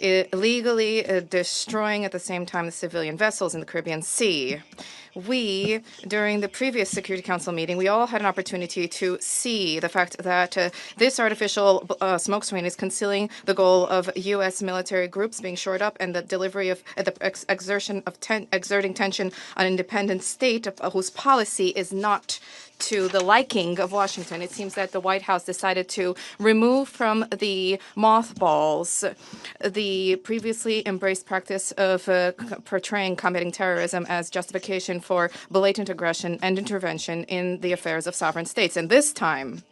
illegally destroying at the same time the civilian vessels in the Caribbean Sea. We, during the previous Security Council meeting, we all had an opportunity to see the fact that this artificial smoke screen is concealing the goal of U.S. military groups being shored up and the delivery of exerting tension on an independent state whose policy is not to the liking of Washington. It seems that the White House decided to remove from the mothballs the previously embraced practice of portraying combating terrorism as justification for blatant aggression and intervention in the affairs of sovereign states. And this time,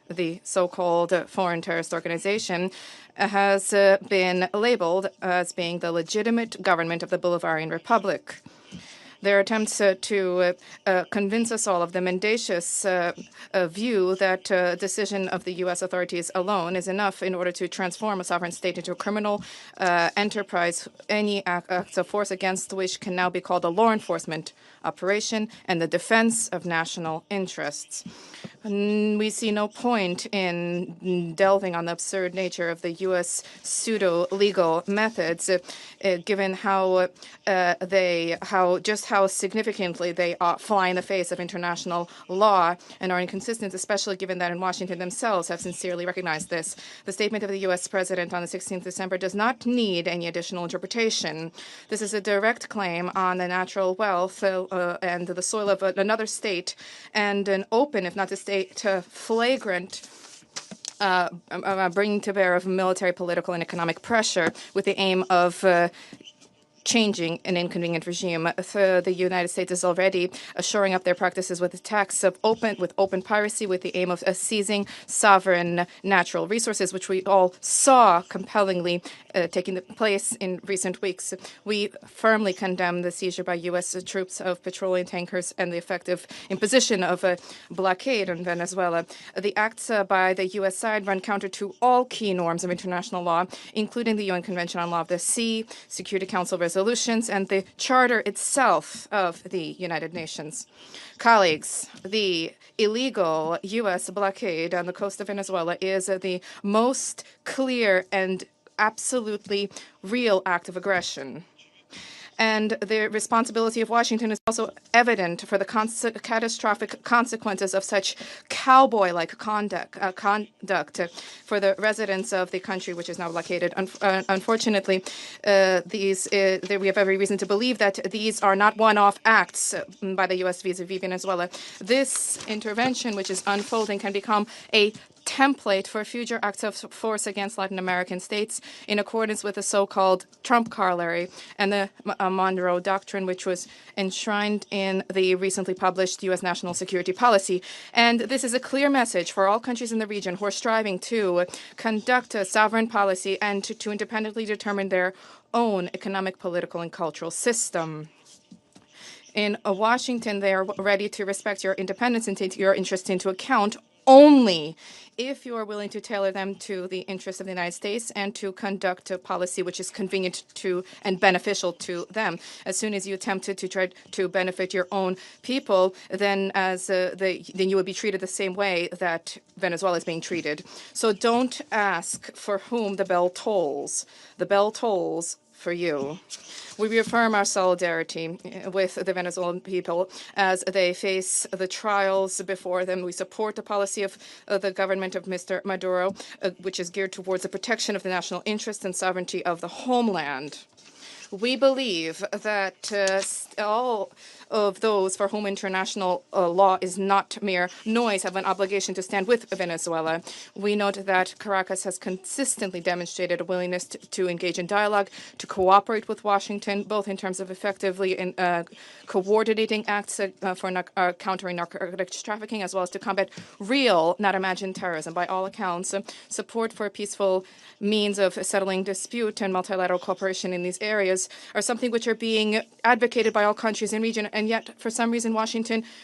the so-called foreign terrorist organization has been labeled as being the legitimate government of the Bolivarian Republic. Their attempts to convince us all of the mendacious view that decision of the U.S. authorities alone is enough in order to transform a sovereign state into a criminal enterprise, any acts of force against which can now be called a law enforcement operation and the defense of national interests. We see no point in delving on the absurd nature of the U.S. pseudo-legal methods, given how how significantly they fly in the face of international law and are inconsistent, especially given that in Washington themselves have sincerely recognized this. The statement of the U.S. President on the 16th of December does not need any additional interpretation. This is a direct claim on the natural wealth and the soil of another state, and an open, if not to state flagrant bringing to bear of military, political, and economic pressure with the aim of changing an inconvenient regime. The United States is already shoring up their practices with attacks of open piracy with the aim of seizing sovereign natural resources, which we all saw compellingly taking place in recent weeks. We firmly condemn the seizure by U.S. troops of petroleum tankers and the effective imposition of a blockade on Venezuela. The acts by the U.S. side run counter to all key norms of international law, including the UN Convention on Law of the Sea, Security Council resolutions, and the Charter itself of the United Nations. Colleagues, the illegal U.S. blockade on the coast of Venezuela is the most clear and absolutely real act of aggression. And the responsibility of Washington is also evident for the catastrophic consequences of such cowboy-like conduct for the residents of the country, which is now blockaded. Unfortunately, we have every reason to believe that these are not one-off acts by the U.S. vis-a-vis Venezuela. This intervention, which is unfolding, can become a template for future acts of force against Latin American states in accordance with the so-called Trump corollary and the Monroe Doctrine, which was enshrined in the recently published U.S. national security policy. And this is a clear message for all countries in the region who are striving to conduct a sovereign policy and to independently determine their own economic, political, and cultural system. In Washington, they are ready to respect your independence and take your interests into account only if you are willing to tailor them to the interests of the United States and to conduct a policy which is convenient to and beneficial to them. As soon as you attempt to try to benefit your own people, then then you would be treated the same way that Venezuela is being treated. So don't ask for whom the bell tolls. The bell tolls for you. We reaffirm our solidarity with the Venezuelan people as they face the trials before them. We support the policy of the government of Mr. Maduro, which is geared towards the protection of the national interest and sovereignty of the homeland. We believe that all of those for whom international law is not mere noise have an obligation to stand with Venezuela. We note that Caracas has consistently demonstrated a willingness to engage in dialogue, to cooperate with Washington, both in terms of effectively coordinating acts for countering narcotics trafficking, as well as to combat real, not imagined terrorism. By all accounts, support for a peaceful means of settling dispute and multilateral cooperation in these areas are something which are being advocated by all countries in the region, and yet, for some reason,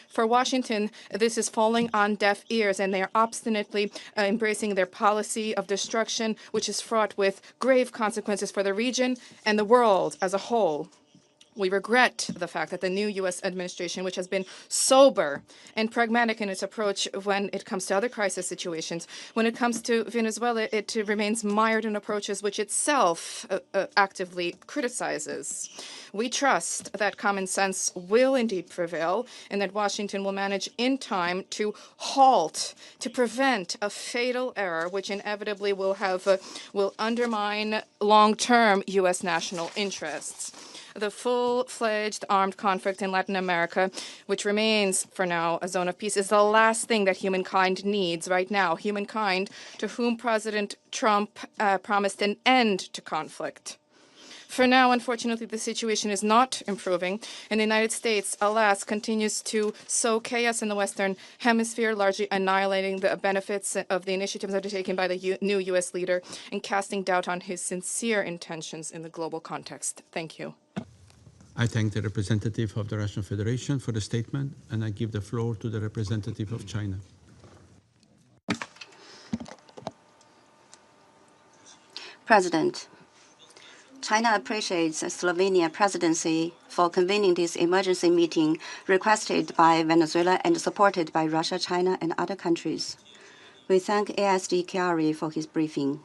for Washington, this is falling on deaf ears, and they are obstinately embracing their policy of destruction, which is fraught with grave consequences for the region and the world as a whole. We regret the fact that the new U.S. administration, which has been sober and pragmatic in its approach when it comes to other crisis situations, when it comes to Venezuela, it remains mired in approaches which itself actively criticizes. We trust that common sense will indeed prevail and that Washington will manage in time to halt, to prevent a fatal error which inevitably will undermine long-term U.S. national interests. The full-fledged armed conflict in Latin America, which remains for now a zone of peace, is the last thing that humankind needs right now. Humankind to whom President Trump promised an end to conflict. For now, unfortunately, the situation is not improving, and the United States, alas, continues to sow chaos in the Western Hemisphere, largely annihilating the benefits of the initiatives undertaken by the new U.S. leader and casting doubt on his sincere intentions in the global context. Thank you. I thank the representative of the Russian Federation for the statement, and I give the floor to the representative of China. President, China appreciates the Slovenia presidency for convening this emergency meeting requested by Venezuela and supported by Russia, China, and other countries. We thank ASD Chiari for his briefing.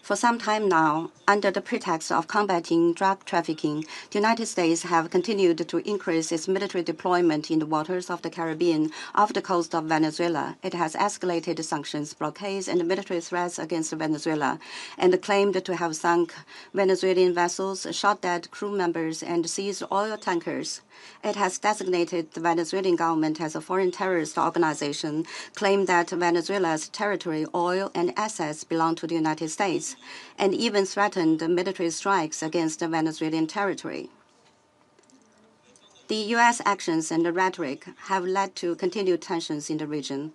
For some time now, under the pretext of combating drug trafficking, the United States have continued to increase its military deployment in the waters of the Caribbean off the coast of Venezuela. It has escalated sanctions, blockades, and military threats against Venezuela, and claimed to have sunk Venezuelan vessels, shot dead crew members, and seized oil tankers. It has designated the Venezuelan government as a foreign terrorist organization, claimed that Venezuela's territory, oil, and assets belong to the United States, and even threatened military strikes against the Venezuelan territory. The U.S. actions and the rhetoric have led to continued tensions in the region,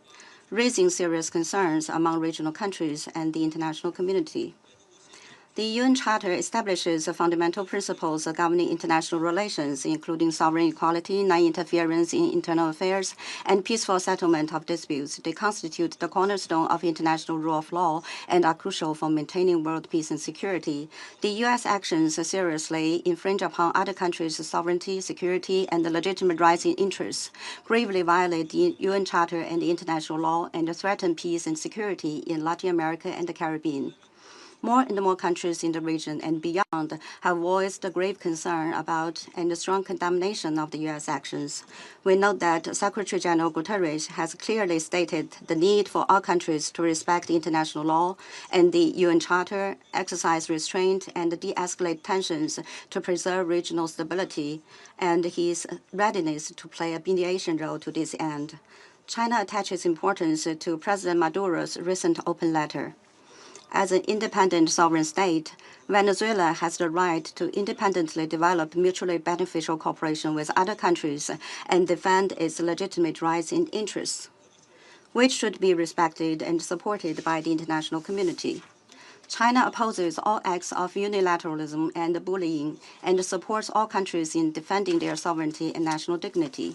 raising serious concerns among regional countries and the international community. The UN Charter establishes fundamental principles governing international relations, including sovereign equality, non-interference in internal affairs, and peaceful settlement of disputes. They constitute the cornerstone of international rule of law and are crucial for maintaining world peace and security. The U.S. actions seriously infringe upon other countries' sovereignty, security, and legitimate rights and interests, gravely violate the UN Charter and the international law, and threaten peace and security in Latin America and the Caribbean. More and more countries in the region and beyond have voiced grave concern about and strong condemnation of the U.S. actions. We note that Secretary General Guterres has clearly stated the need for all countries to respect international law and the UN Charter, exercise restraint, and de-escalate tensions to preserve regional stability, and his readiness to play a mediation role to this end. China attaches importance to President Maduro's recent open letter. As an independent sovereign state, Venezuela has the right to independently develop mutually beneficial cooperation with other countries and defend its legitimate rights and interests, which should be respected and supported by the international community. China opposes all acts of unilateralism and bullying and supports all countries in defending their sovereignty and national dignity.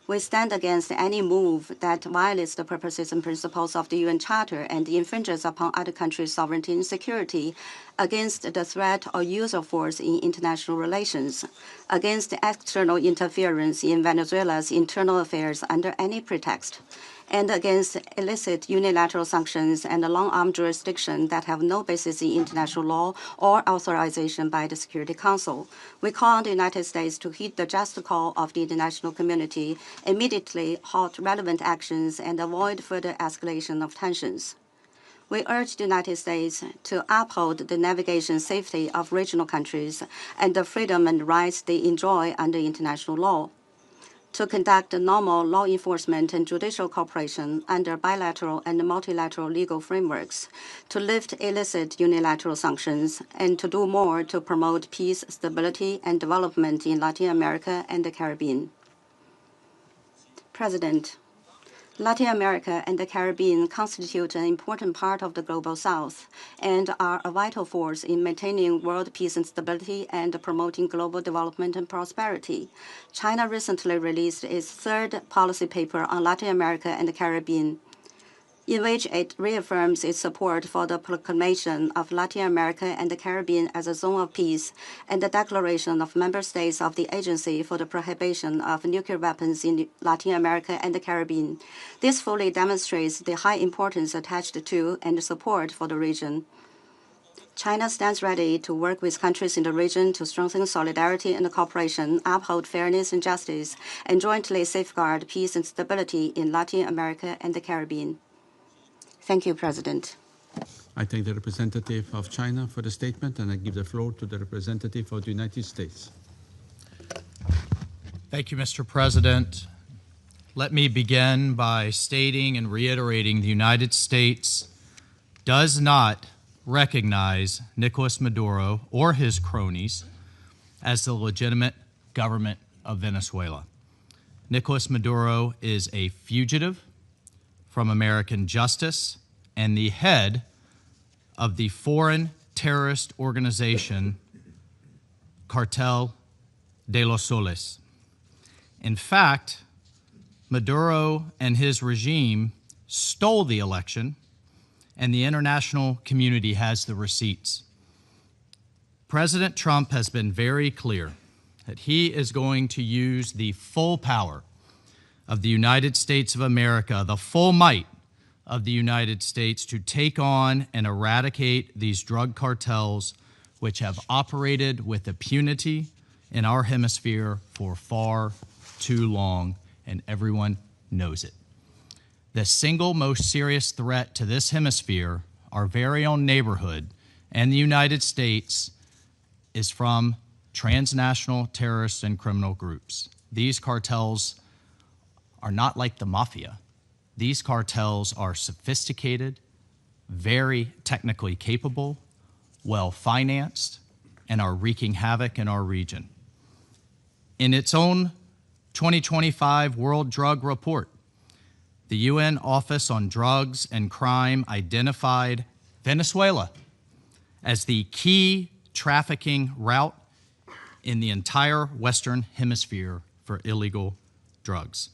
We stand against any move that violates the purposes and principles of the UN Charter and infringes upon other countries' sovereignty and security, against the threat or use of force in international relations, against external interference in Venezuela's internal affairs under any pretext, and against illicit unilateral sanctions and long-arm jurisdiction that have no basis in international law or authorization by the Security Council. We call on the United States to heed the just call of the international community, immediately halt relevant actions, and avoid further escalation of tensions. We urge the United States to uphold the navigation safety of regional countries and the freedom and rights they enjoy under international law, to conduct normal law enforcement and judicial cooperation under bilateral and multilateral legal frameworks, to lift illicit unilateral sanctions, and to do more to promote peace, stability, and development in Latin America and the Caribbean. President, Latin America and the Caribbean constitute an important part of the Global South and are a vital force in maintaining world peace and stability and promoting global development and prosperity. China recently released its third policy paper on Latin America and the Caribbean. in which it reaffirms its support for the proclamation of Latin America and the Caribbean as a zone of peace and the declaration of member states of the Agency for the Prohibition of Nuclear Weapons in Latin America and the Caribbean. This fully demonstrates the high importance attached to and support for the region. China stands ready to work with countries in the region to strengthen solidarity and cooperation, uphold fairness and justice, and jointly safeguard peace and stability in Latin America and the Caribbean. Thank you, President. I thank the representative of China for the statement, and I give the floor to the representative of the United States. Thank you, Mr. President. Let me begin by stating and reiterating the United States does not recognize Nicolas Maduro or his cronies as the legitimate government of Venezuela. Nicolas Maduro is a fugitive from American justice and the head of the foreign terrorist organization Cartel de los Soles. In fact, Maduro and his regime stole the election, and the international community has the receipts. President Trump has been very clear that he is going to use the full power of the United States of America, the full might of the United States, to take on and eradicate these drug cartels which have operated with impunity in our hemisphere for far too long, and everyone knows it. The single most serious threat to this hemisphere, our very own neighborhood, and the United States, is from transnational terrorist and criminal groups. These cartels are not like the mafia. These cartels are sophisticated, very technically capable, well-financed, and are wreaking havoc in our region. In its own 2025 World Drug Report, the UN Office on Drugs and Crime identified Venezuela as the key trafficking route in the entire Western Hemisphere for illegal drugs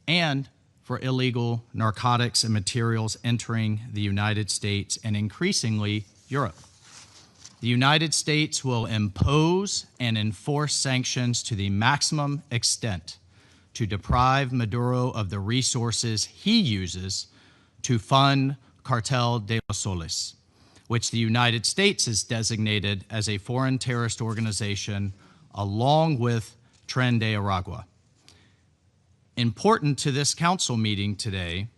and for illegal narcotics and materials entering the United States and increasingly Europe. The United States will impose and enforce sanctions to the maximum extent to deprive Maduro of the resources he uses to fund Cartel de los Soles, which the United States has designated as a foreign terrorist organization, along with Tren de Aragua. Important to this council meeting today,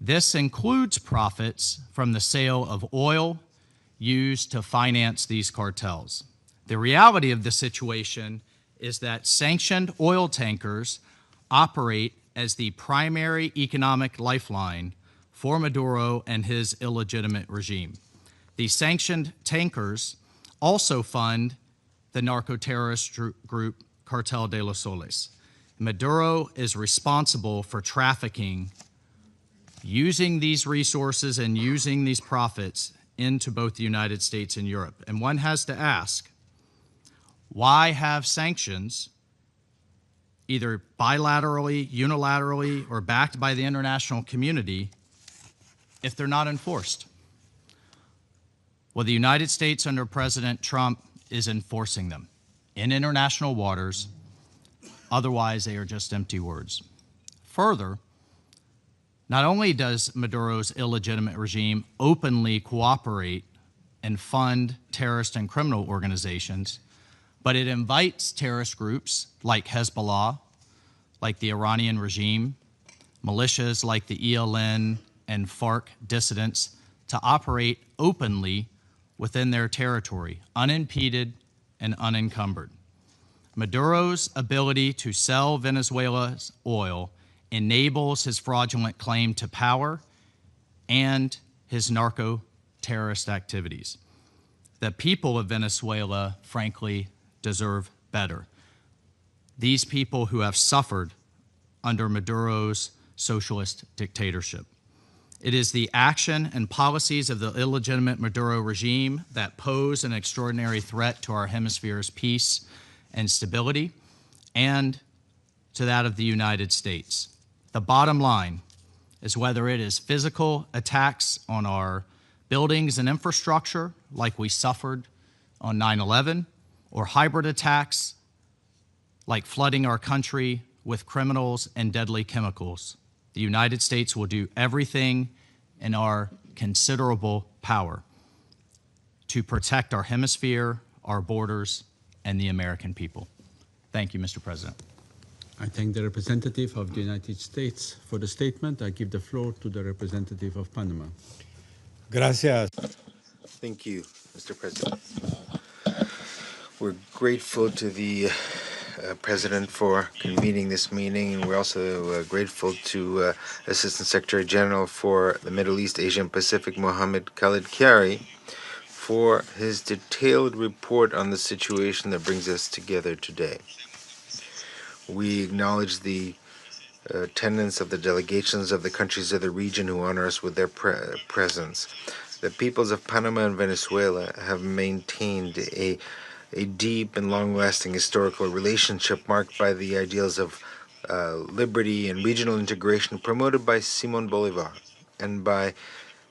this includes profits from the sale of oil used to finance these cartels. The reality of the situation is that sanctioned oil tankers operate as the primary economic lifeline for Maduro and his illegitimate regime. The sanctioned tankers also fund the narco-terrorist group Cartel de los Soles. Maduro is responsible for trafficking, using these resources and using these profits into both the United States and Europe. And one has to ask, why have sanctions, either bilaterally, unilaterally, or backed by the international community, if they're not enforced? Well, the United States under President Trump is enforcing them in international waters. Otherwise, they are just empty words. Further, not only does Maduro's illegitimate regime openly cooperate and fund terrorist and criminal organizations, but it invites terrorist groups like Hezbollah, like the Iranian regime, militias like the ELN and FARC dissidents to operate openly within their territory, unimpeded and unencumbered. Maduro's ability to sell Venezuela's oil enables his fraudulent claim to power and his narco-terrorist activities. The people of Venezuela, frankly, deserve better. These people who have suffered under Maduro's socialist dictatorship. It is the action and policies of the illegitimate Maduro regime that pose an extraordinary threat to our hemisphere's peace and stability, and to that of the United States. The bottom line is whether it is physical attacks on our buildings and infrastructure, like we suffered on 9/11, or hybrid attacks, like flooding our country with criminals and deadly chemicals. The United States will do everything in our considerable power to protect our hemisphere, our borders, and the American people. Thank you, Mr. President. I thank the representative of the United States for the statement. I give the floor to the representative of Panama. Gracias. Thank you, Mr. President. We're grateful to the President for convening this meeting, and we're also grateful to Assistant Secretary General for the Middle East, Asia, and Pacific, Mohammed Khalid Kyari, for his detailed report on the situation that brings us together today. We acknowledge the attendance of the delegations of the countries of the region who honor us with their presence. The peoples of Panama and Venezuela have maintained a deep and long-lasting historical relationship marked by the ideals of liberty and regional integration promoted by Simón Bolívar, and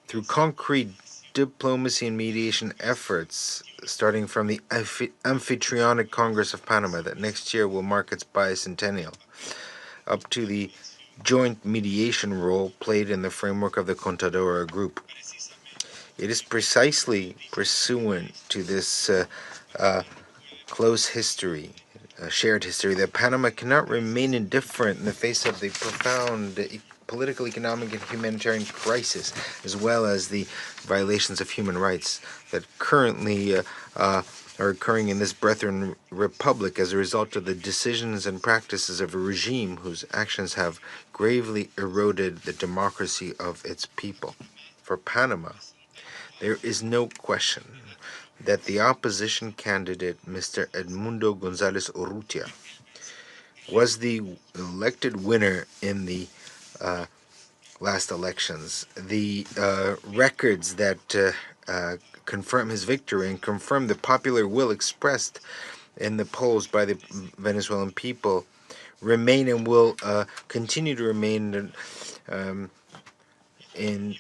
through concrete diplomacy and mediation efforts, starting from the Amphitrionic Congress of Panama that next year will mark its bicentennial, up to the joint mediation role played in the framework of the Contadora Group. It is precisely pursuant to this close history, shared history, that Panama cannot remain indifferent in the face of the profound political, economic, and humanitarian crisis, as well as the violations of human rights that currently are occurring in this brethren republic as a result of the decisions and practices of a regime whose actions have gravely eroded the democracy of its people. For Panama, there is no question that the opposition candidate, Mr. Edmundo González Urrutia, was the elected winner in the last elections. The records that confirm his victory and confirm the popular will expressed in the polls by the Venezuelan people remain and will continue to remain in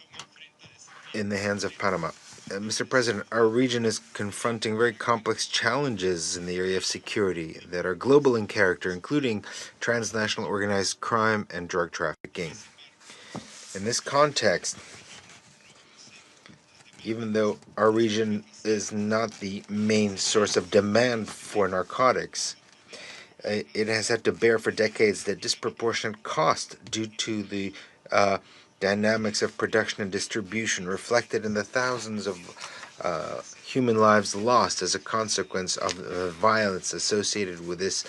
the hands of Panama. Mr. President, our region is confronting very complex challenges in the area of security that are global in character, including transnational organized crime and drug trafficking. In this context, even though our region is not the main source of demand for narcotics, it has had to bear for decades the disproportionate cost due to the dynamics of production and distribution reflected in the thousands of human lives lost as a consequence of the violence associated with this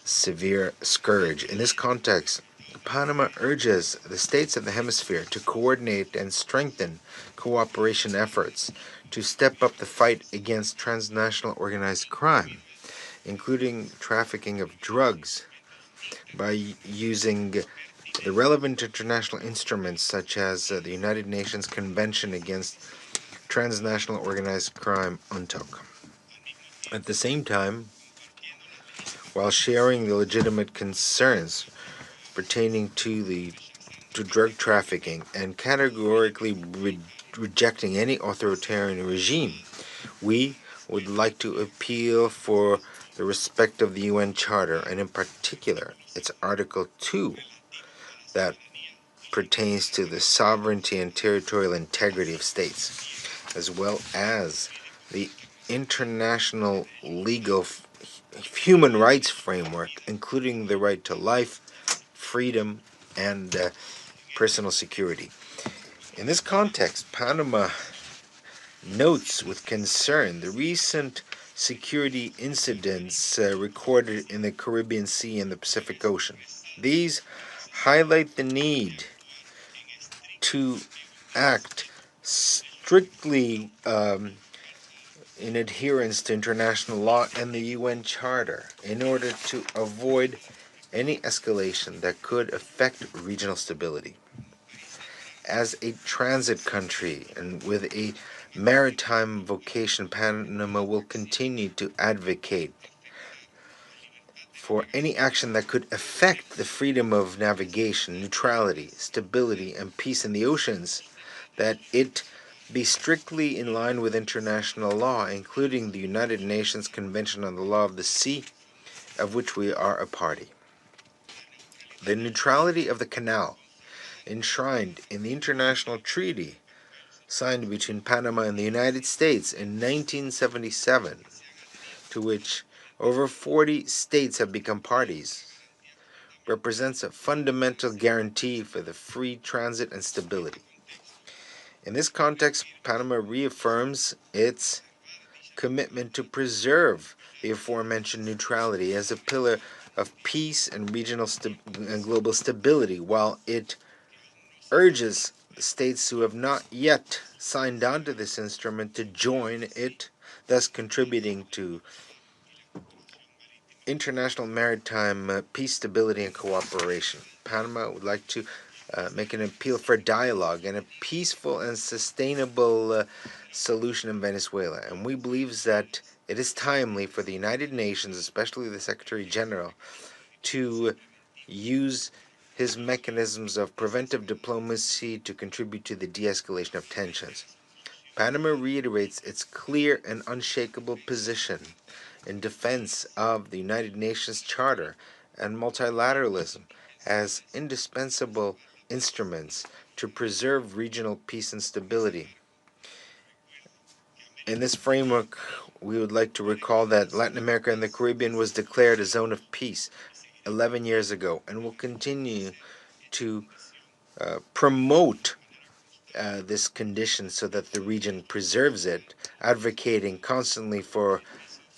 severe scourge. In this context, Panama urges the states of the hemisphere to coordinate and strengthen cooperation efforts to step up the fight against transnational organized crime, including trafficking of drugs, by using the relevant international instruments such as the United Nations Convention Against Transnational Organized Crime, UNTOC. At the same time, while sharing the legitimate concerns pertaining to drug trafficking and categorically rejecting any authoritarian regime, we would like to appeal for the respect of the UN Charter, and in particular its Article 2, that pertains to the sovereignty and territorial integrity of states, as well as the international legal human rights framework, including the right to life, freedom, and personal security. In this context, Panama notes with concern the recent security incidents recorded in the Caribbean Sea and the Pacific Ocean. These highlight the need to act strictly in adherence to international law and the UN Charter in order to avoid any escalation that could affect regional stability. As a transit country and with a maritime vocation, Panama will continue to advocate for any action that could affect the freedom of navigation, neutrality, stability, and peace in the oceans, that it be strictly in line with international law, including the United Nations Convention on the Law of the Sea, of which we are a party. The neutrality of the canal, enshrined in the international treaty signed between Panama and the United States in 1977, to which over 40 states have become parties, represents a fundamental guarantee for the free transit and stability. In this context, Panama reaffirms its commitment to preserve the aforementioned neutrality as a pillar of peace and regional and global stability, while it urges the states who have not yet signed on to this instrument to join it, thus contributing to international maritime peace, stability, and cooperation. Panama would like to make an appeal for dialogue and a peaceful and sustainable solution in Venezuela. And we believe that it is timely for the United Nations, especially the Secretary General, to use his mechanisms of preventive diplomacy to contribute to the de-escalation of tensions. Panama reiterates its clear and unshakable position in defense of the United Nations Charter and multilateralism as indispensable instruments to preserve regional peace and stability. In this framework, we would like to recall that Latin America and the Caribbean was declared a zone of peace 11 years ago and will continue to promote this condition so that the region preserves it, advocating constantly for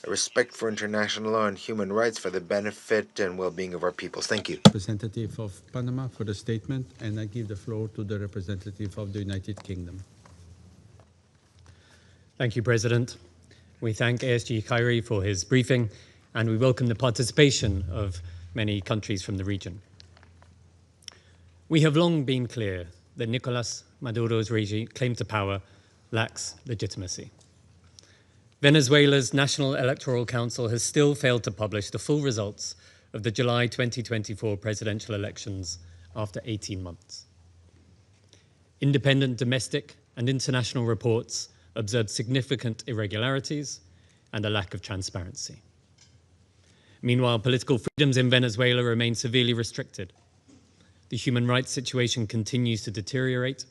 respect for international law and human rights for the benefit and well-being of our peoples. Thank you. Representative of Panama for the statement, and I give the floor to the representative of the United Kingdom. Thank you, President. We thank ASG Khairi for his briefing, and we welcome the participation of many countries from the region. We have long been clear that Nicolas Maduro's regime claim to power lacks legitimacy. Venezuela's National Electoral Council has still failed to publish the full results of the July 2024 presidential elections after 18 months. Independent domestic and international reports observed significant irregularities and a lack of transparency. Meanwhile, political freedoms in Venezuela remain severely restricted. The human rights situation continues to deteriorate.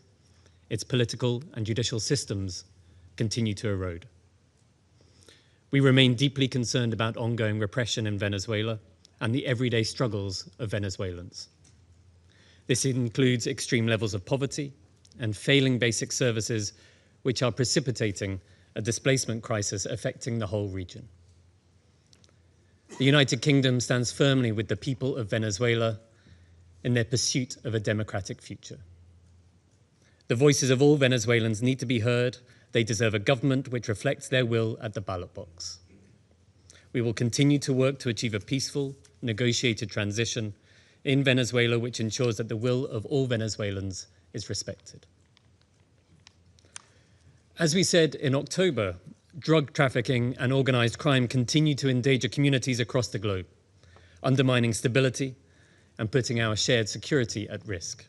Its political and judicial systems continue to erode. We remain deeply concerned about ongoing repression in Venezuela and the everyday struggles of Venezuelans. This includes extreme levels of poverty and failing basic services, which are precipitating a displacement crisis affecting the whole region. The United Kingdom stands firmly with the people of Venezuela in their pursuit of a democratic future. The voices of all Venezuelans need to be heard. They deserve a government which reflects their will at the ballot box. We will continue to work to achieve a peaceful, negotiated transition in Venezuela which ensures that the will of all Venezuelans is respected. As we said in October, drug trafficking and organized crime continue to endanger communities across the globe, undermining stability and putting our shared security at risk.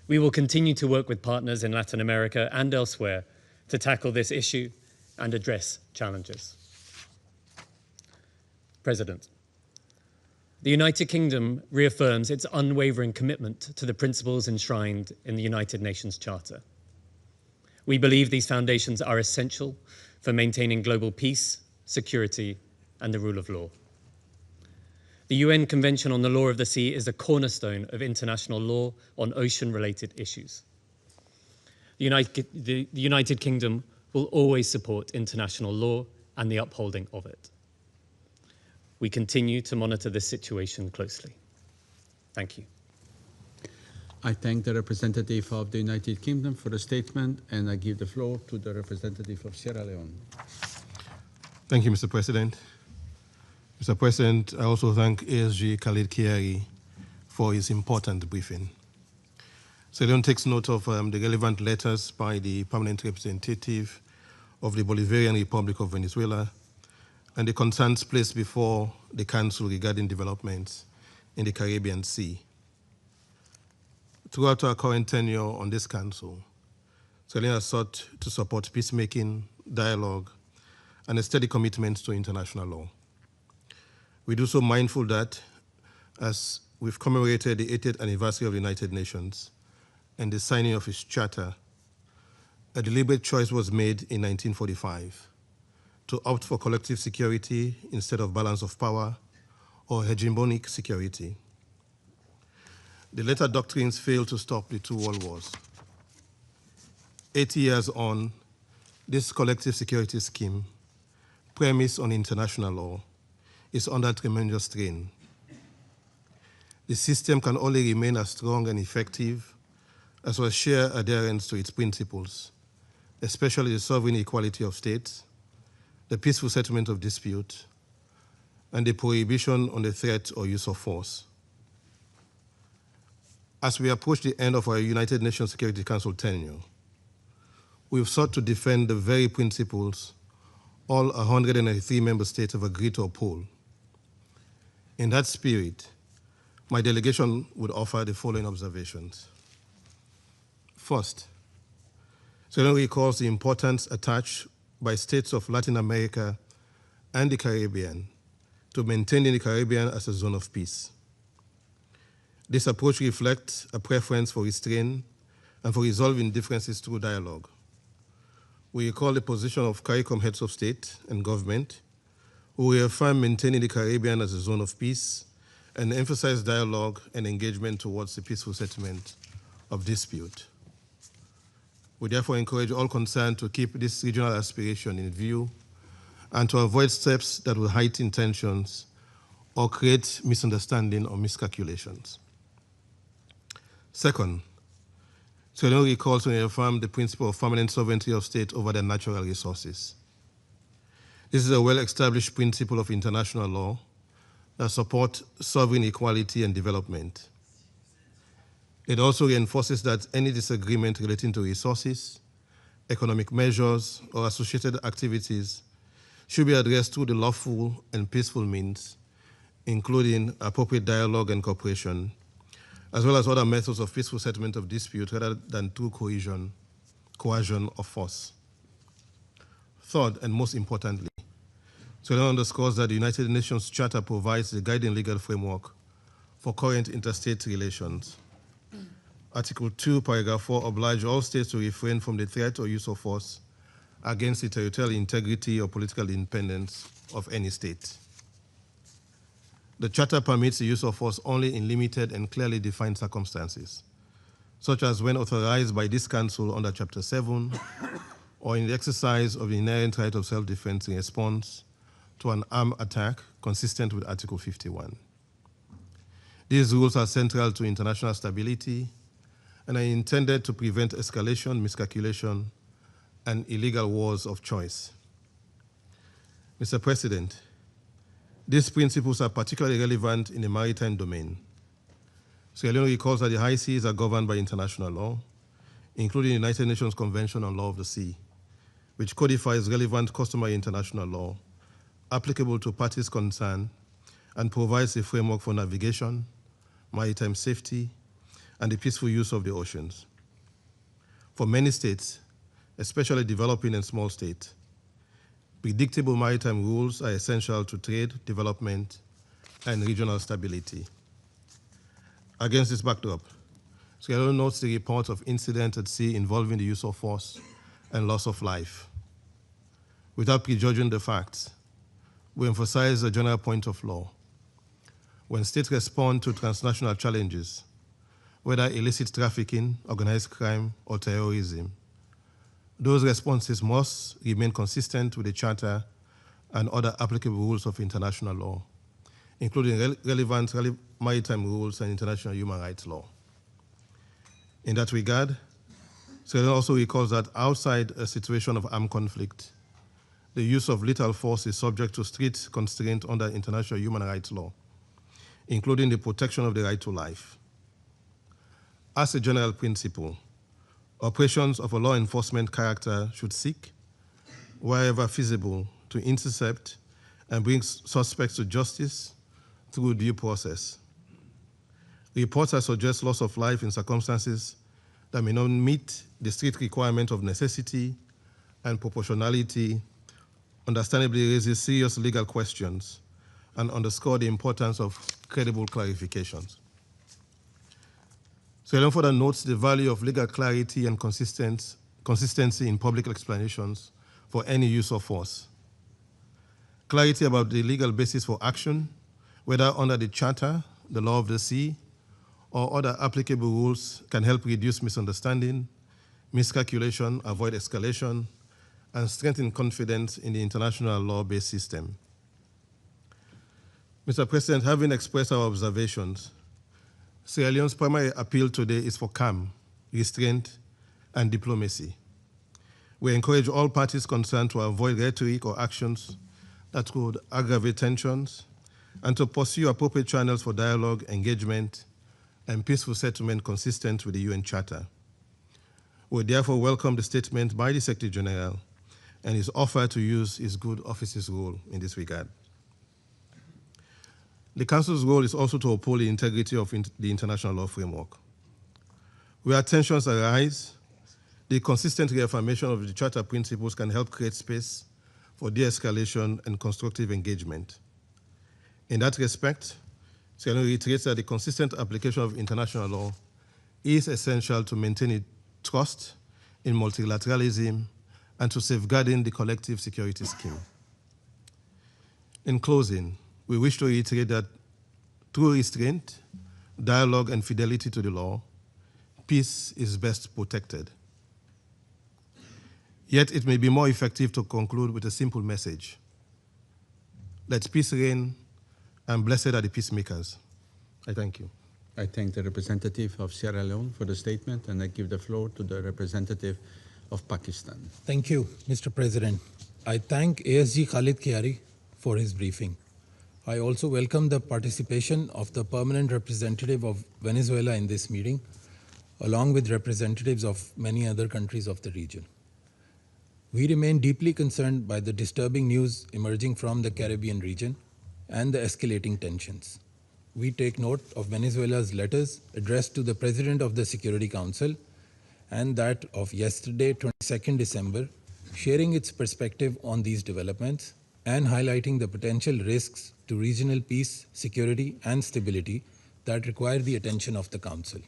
We will continue to work with partners in Latin America and elsewhere to tackle this issue and address challenges. President, the United Kingdom reaffirms its unwavering commitment to the principles enshrined in the United Nations Charter. We believe these foundations are essential for maintaining global peace, security, and the rule of law. The UN Convention on the Law of the Sea is a cornerstone of international law on ocean-related issues. The United Kingdom will always support international law and the upholding of it. We continue to monitor this situation closely. Thank you. I thank the representative of the United Kingdom for the statement, and I give the floor to the representative of Sierra Leone. Thank you, Mr. President. Mr. President, I also thank ASG Khalid Kiari for his important briefing. Sierra Leone takes note of the relevant letters by the permanent representative of the Bolivarian Republic of Venezuela and the concerns placed before the Council regarding developments in the Caribbean Sea. Throughout our current tenure on this Council, Sierra Leone has sought to support peacemaking, dialogue, and a steady commitment to international law. We do so mindful that, as we've commemorated the 80th anniversary of the United Nations and the signing of its charter, a deliberate choice was made in 1945 to opt for collective security instead of balance of power or hegemonic security. The latter doctrines failed to stop the two world wars. 80 years on, this collective security scheme, premised on international law, is under tremendous strain. The system can only remain as strong and effective as well as share adherence to its principles, especially the sovereign equality of states, the peaceful settlement of dispute, and the prohibition on the threat or use of force. As we approach the end of our United Nations Security Council tenure, we've sought to defend the very principles all 193 member states have agreed to uphold. In that spirit, my delegation would offer the following observations. First, Sierra Leone recalls the importance attached by states of Latin America and the Caribbean to maintaining the Caribbean as a zone of peace. This approach reflects a preference for restraint and for resolving differences through dialogue. We recall the position of CARICOM heads of state and government, who reaffirm maintaining the Caribbean as a zone of peace and emphasize dialogue and engagement towards the peaceful settlement of dispute. We therefore encourage all concerned to keep this regional aspiration in view and to avoid steps that will heighten tensions or create misunderstanding or miscalculations. Second, Sierra Leone recalls and reaffirms the principle of permanent sovereignty of state over their natural resources. This is a well-established principle of international law that supports sovereign equality and development. It also reinforces that any disagreement relating to resources, economic measures, or associated activities should be addressed through the lawful and peaceful means, including appropriate dialogue and cooperation, as well as other methods of peaceful settlement of dispute rather than through coercion or force. Third, and most importantly, Sierra Leone underscores that the United Nations Charter provides the guiding legal framework for current interstate relations. Article 2, paragraph 4 obliges all states to refrain from the threat or use of force against the territorial integrity or political independence of any state. The Charter permits the use of force only in limited and clearly defined circumstances, such as when authorized by this Council under Chapter 7 or in the exercise of the inherent right of self-defense in response to an armed attack consistent with Article 51. These rules are central to international stability and are intended to prevent escalation, miscalculation, and illegal wars of choice. Mr. President, these principles are particularly relevant in the maritime domain. Sierra Leone recalls that the high seas are governed by international law, including the United Nations Convention on Law of the Sea, which codifies relevant customary international law applicable to parties concerned and provides a framework for navigation, maritime safety, and the peaceful use of the oceans. For many states, especially developing and small states, predictable maritime rules are essential to trade, development, and regional stability. Against this backdrop, Sierra Leone notes the report of incidents at sea involving the use of force and loss of life. Without prejudging the facts, we emphasize a general point of law. When states respond to transnational challenges, whether illicit trafficking, organized crime, or terrorism, those responses must remain consistent with the Charter and other applicable rules of international law, including relevant maritime rules and international human rights law. In that regard, Sierra Leone also recalls that outside a situation of armed conflict, the use of lethal force is subject to strict constraint under international human rights law, including the protection of the right to life. As a general principle, operations of a law enforcement character should seek, wherever feasible, to intercept and brings suspects to justice through due process. Reports that suggest loss of life in circumstances that may not meet the strict requirement of necessity and proportionality understandably raises serious legal questions and underscore the importance of credible clarifications. Sierra Leone further notes the value of legal clarity and consistency in public explanations for any use of force. Clarity about the legal basis for action, whether under the Charter, the law of the sea, or other applicable rules, can help reduce misunderstanding, miscalculation, avoid escalation, and strengthen confidence in the international law-based system. Mr. President, having expressed our observations, Sierra Leone's primary appeal today is for calm, restraint, and diplomacy. We encourage all parties concerned to avoid rhetoric or actions that could aggravate tensions and to pursue appropriate channels for dialogue, engagement, and peaceful settlement consistent with the UN Charter. We therefore welcome the statement by the Secretary General and his offer to use his good office's role in this regard. The Council's role is also to uphold the integrity of the international law framework. Where tensions arise, the consistent reaffirmation of the Charter principles can help create space for de-escalation and constructive engagement. In that respect, Sierra Leone reiterates that the consistent application of international law is essential to maintaining trust in multilateralism and to safeguarding the collective security scheme. In closing, we wish to reiterate that through restraint, dialogue, and fidelity to the law, peace is best protected. Yet it may be more effective to conclude with a simple message. Let peace reign, and blessed are the peacemakers. I thank you. I thank the representative of Sierra Leone for the statement, and I give the floor to the representative of Pakistan. Thank you, Mr. President. I thank ASG Khalid Kiari for his briefing. I also welcome the participation of the permanent representative of Venezuela in this meeting, along with representatives of many other countries of the region. We remain deeply concerned by the disturbing news emerging from the Caribbean region and the escalating tensions. We take note of Venezuela's letters addressed to the President of the Security Council and that of yesterday, 22nd December, sharing its perspective on these developments and highlighting the potential risks to regional peace, security, and stability that require the attention of the Council.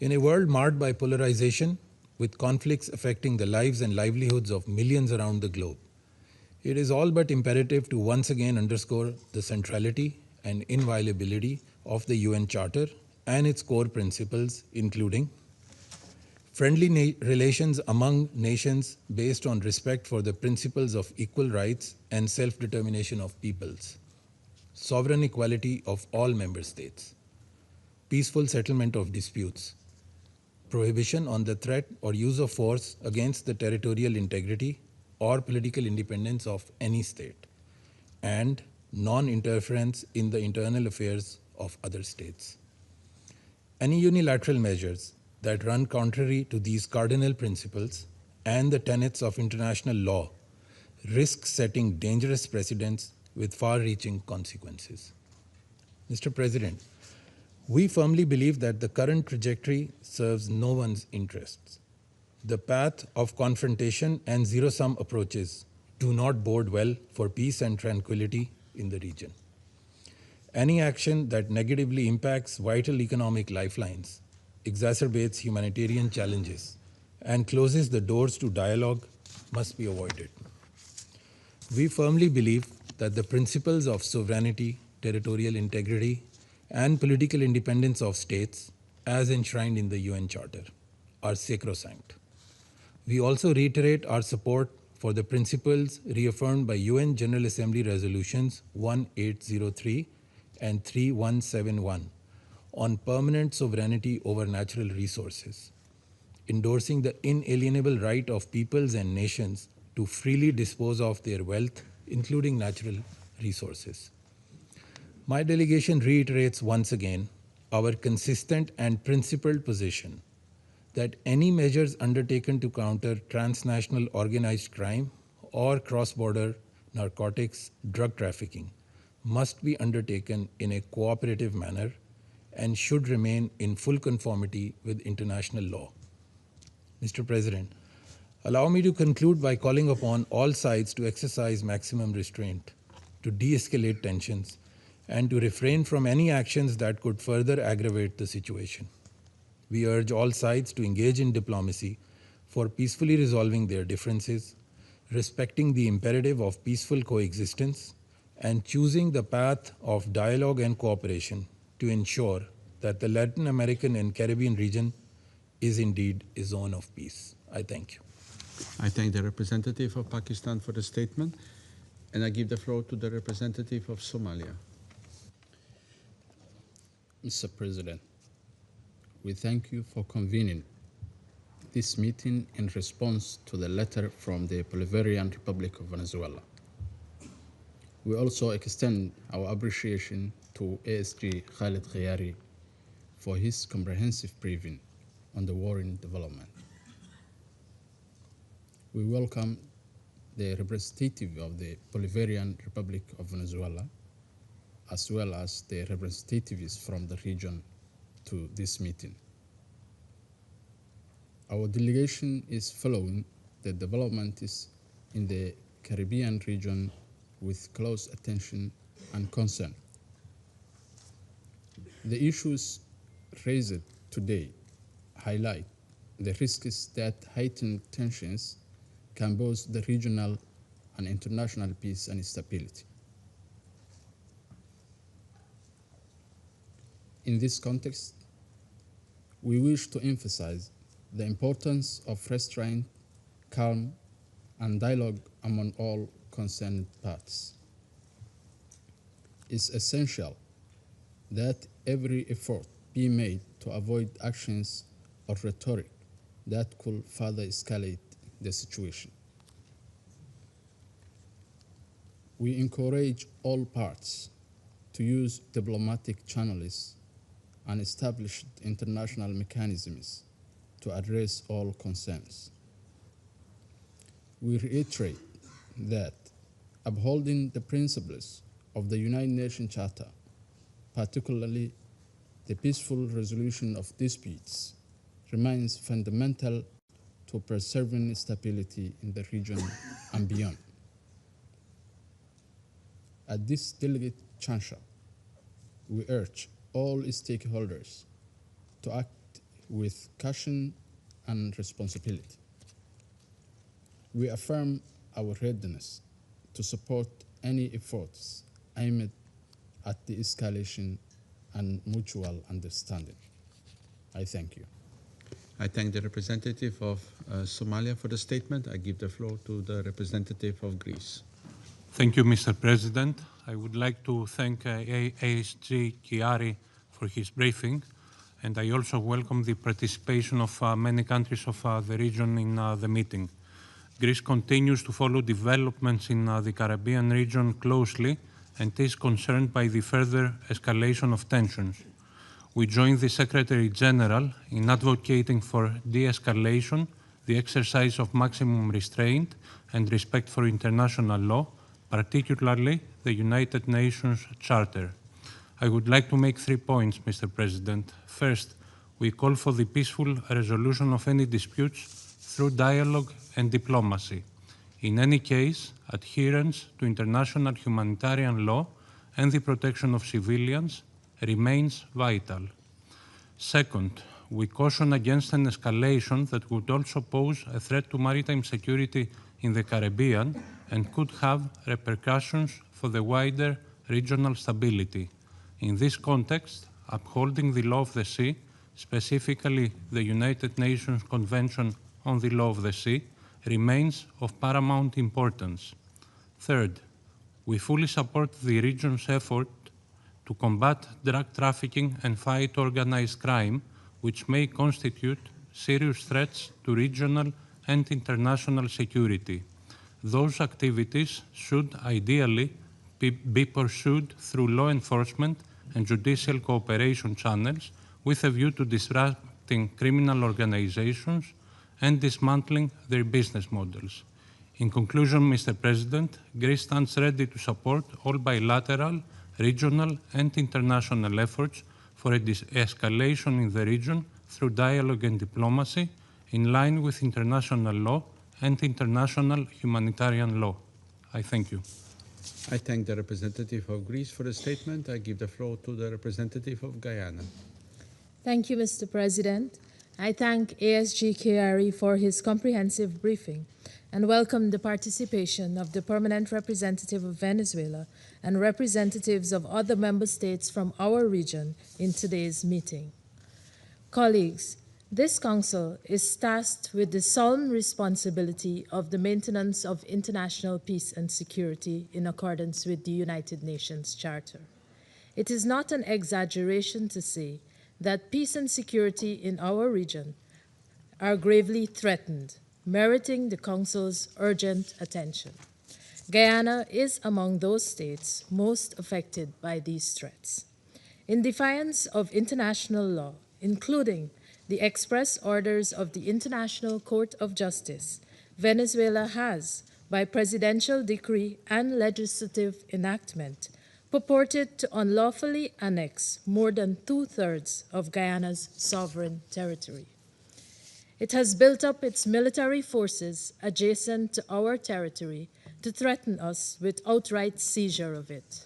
In a world marred by polarization, with conflicts affecting the lives and livelihoods of millions around the globe, it is all but imperative to once again underscore the centrality and inviolability of the UN Charter and its core principles, including friendly relations among nations based on respect for the principles of equal rights and self-determination of peoples, sovereign equality of all member states, peaceful settlement of disputes, prohibition on the threat or use of force against the territorial integrity or political independence of any state, and non-interference in the internal affairs of other states. Any unilateral measures that run contrary to these cardinal principles and the tenets of international law risk setting dangerous precedents with far-reaching consequences. Mr. President, we firmly believe that the current trajectory serves no one's interests. The path of confrontation and zero-sum approaches do not bode well for peace and tranquility in the region. Any action that negatively impacts vital economic lifelines, exacerbates humanitarian challenges, and closes the doors to dialogue must be avoided. We firmly believe that the principles of sovereignty, territorial integrity, and political independence of states, as enshrined in the UN Charter, are sacrosanct. We also reiterate our support for the principles reaffirmed by UN General Assembly Resolutions 1803 and 3171 on permanent sovereignty over natural resources, endorsing the inalienable right of peoples and nations to freely dispose of their wealth, including natural resources. My delegation reiterates once again our consistent and principled position that any measures undertaken to counter transnational organized crime or cross-border narcotics, drug trafficking must be undertaken in a cooperative manner and should remain in full conformity with international law. Mr. President, allow me to conclude by calling upon all sides to exercise maximum restraint, to de-escalate tensions, and to refrain from any actions that could further aggravate the situation. We urge all sides to engage in diplomacy for peacefully resolving their differences, respecting the imperative of peaceful coexistence, and choosing the path of dialogue and cooperation to ensure that the Latin American and Caribbean region is indeed a zone of peace. I thank you. I thank the representative of Pakistan for the statement, and I give the floor to the representative of Somalia. Mr. President, we thank you for convening this meeting in response to the letter from the Bolivarian Republic of Venezuela. We also extend our appreciation to ASG Khalid Khayari for his comprehensive briefing on the warring development. We welcome the representative of the Bolivarian Republic of Venezuela, as well as the representatives from the region to this meeting. Our delegation is following the developments in the Caribbean region with close attention and concern. The issues raised today highlight the risks that heightened tensions can pose the regional and international peace and stability. In this context, we wish to emphasize the importance of restraint, calm, and dialogue among all concerned parties. It's essential that every effort be made to avoid actions or rhetoric that could further escalate the situation. We encourage all parties to use diplomatic channels and established international mechanisms to address all concerns. We reiterate that upholding the principles of the United Nations Charter, particularly the peaceful resolution of disputes, remains fundamental to preserving stability in the region and beyond. At this delicate juncture, we urge all stakeholders to act with caution and responsibility. We affirm our readiness to support any efforts aimed at the escalation and mutual understanding. I thank you. I thank the representative of Somalia for the statement. I give the floor to the representative of Greece. Thank you, Mr. President. I would like to thank ASG Chiari for his briefing, and I also welcome the participation of many countries of the region in the meeting. Greece continues to follow developments in the Caribbean region closely and is concerned by the further escalation of tensions. We join the Secretary General in advocating for de-escalation, the exercise of maximum restraint, and respect for international law, particularly the United Nations Charter. I would like to make 3 points, Mr. President. First, we call for the peaceful resolution of any disputes through dialogue and diplomacy. In any case, adherence to international humanitarian law and the protection of civilians remains vital. Second, we caution against an escalation that would also pose a threat to maritime security in the Caribbean and could have repercussions for the wider regional stability. In this context, upholding the law of the sea, specifically the United Nations Convention on the Law of the Sea, remains of paramount importance. Third, we fully support the region's effort to combat drug trafficking and fight organized crime, which may constitute serious threats to regional and international security. Those activities should ideally be pursued through law enforcement and judicial cooperation channels with a view to disrupting criminal organizations and dismantling their business models. In conclusion, Mr. President, Greece stands ready to support all bilateral, regional, and international efforts for a de-escalation in the region through dialogue and diplomacy in line with international law and international humanitarian law. I thank you. I thank the representative of Greece for the statement. I give the floor to the representative of Guyana. Thank you, Mr. President. I thank ASG Chiari for his comprehensive briefing and welcome the participation of the permanent representative of Venezuela and representatives of other member states from our region in today's meeting. Colleagues, this Council is tasked with the solemn responsibility of the maintenance of international peace and security in accordance with the United Nations Charter. It is not an exaggeration to say that peace and security in our region are gravely threatened, meriting the Council's urgent attention. Guyana is among those states most affected by these threats. In defiance of international law, including the express orders of the International Court of Justice, Venezuela has, by presidential decree and legislative enactment, purported to unlawfully annex more than 2/3 of Guyana's sovereign territory. It has built up its military forces adjacent to our territory to threaten us with outright seizure of it.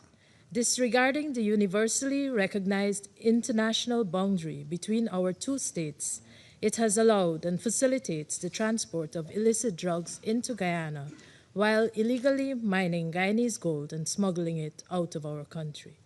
Disregarding the universally recognized international boundary between our two states, it has allowed and facilitates the transport of illicit drugs into Guyana while illegally mining Guyanese gold and smuggling it out of our country.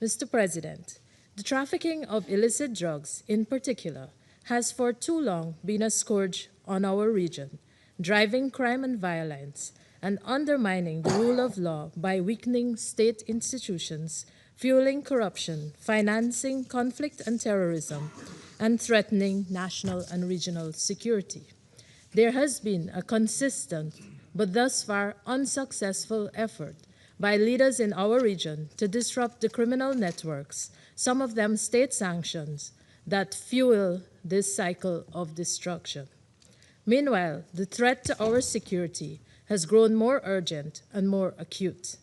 Mr. President, the trafficking of illicit drugs in particular has for too long been a scourge on our region, driving crime and violence and undermining the rule of law by weakening state institutions, fueling corruption, financing conflict and terrorism, and threatening national and regional security. There has been a consistent but thus far unsuccessful effort by leaders in our region to disrupt the criminal networks, some of them state sanctions, that fuel this cycle of destruction. Meanwhile, the threat to our security has grown more urgent and more acute.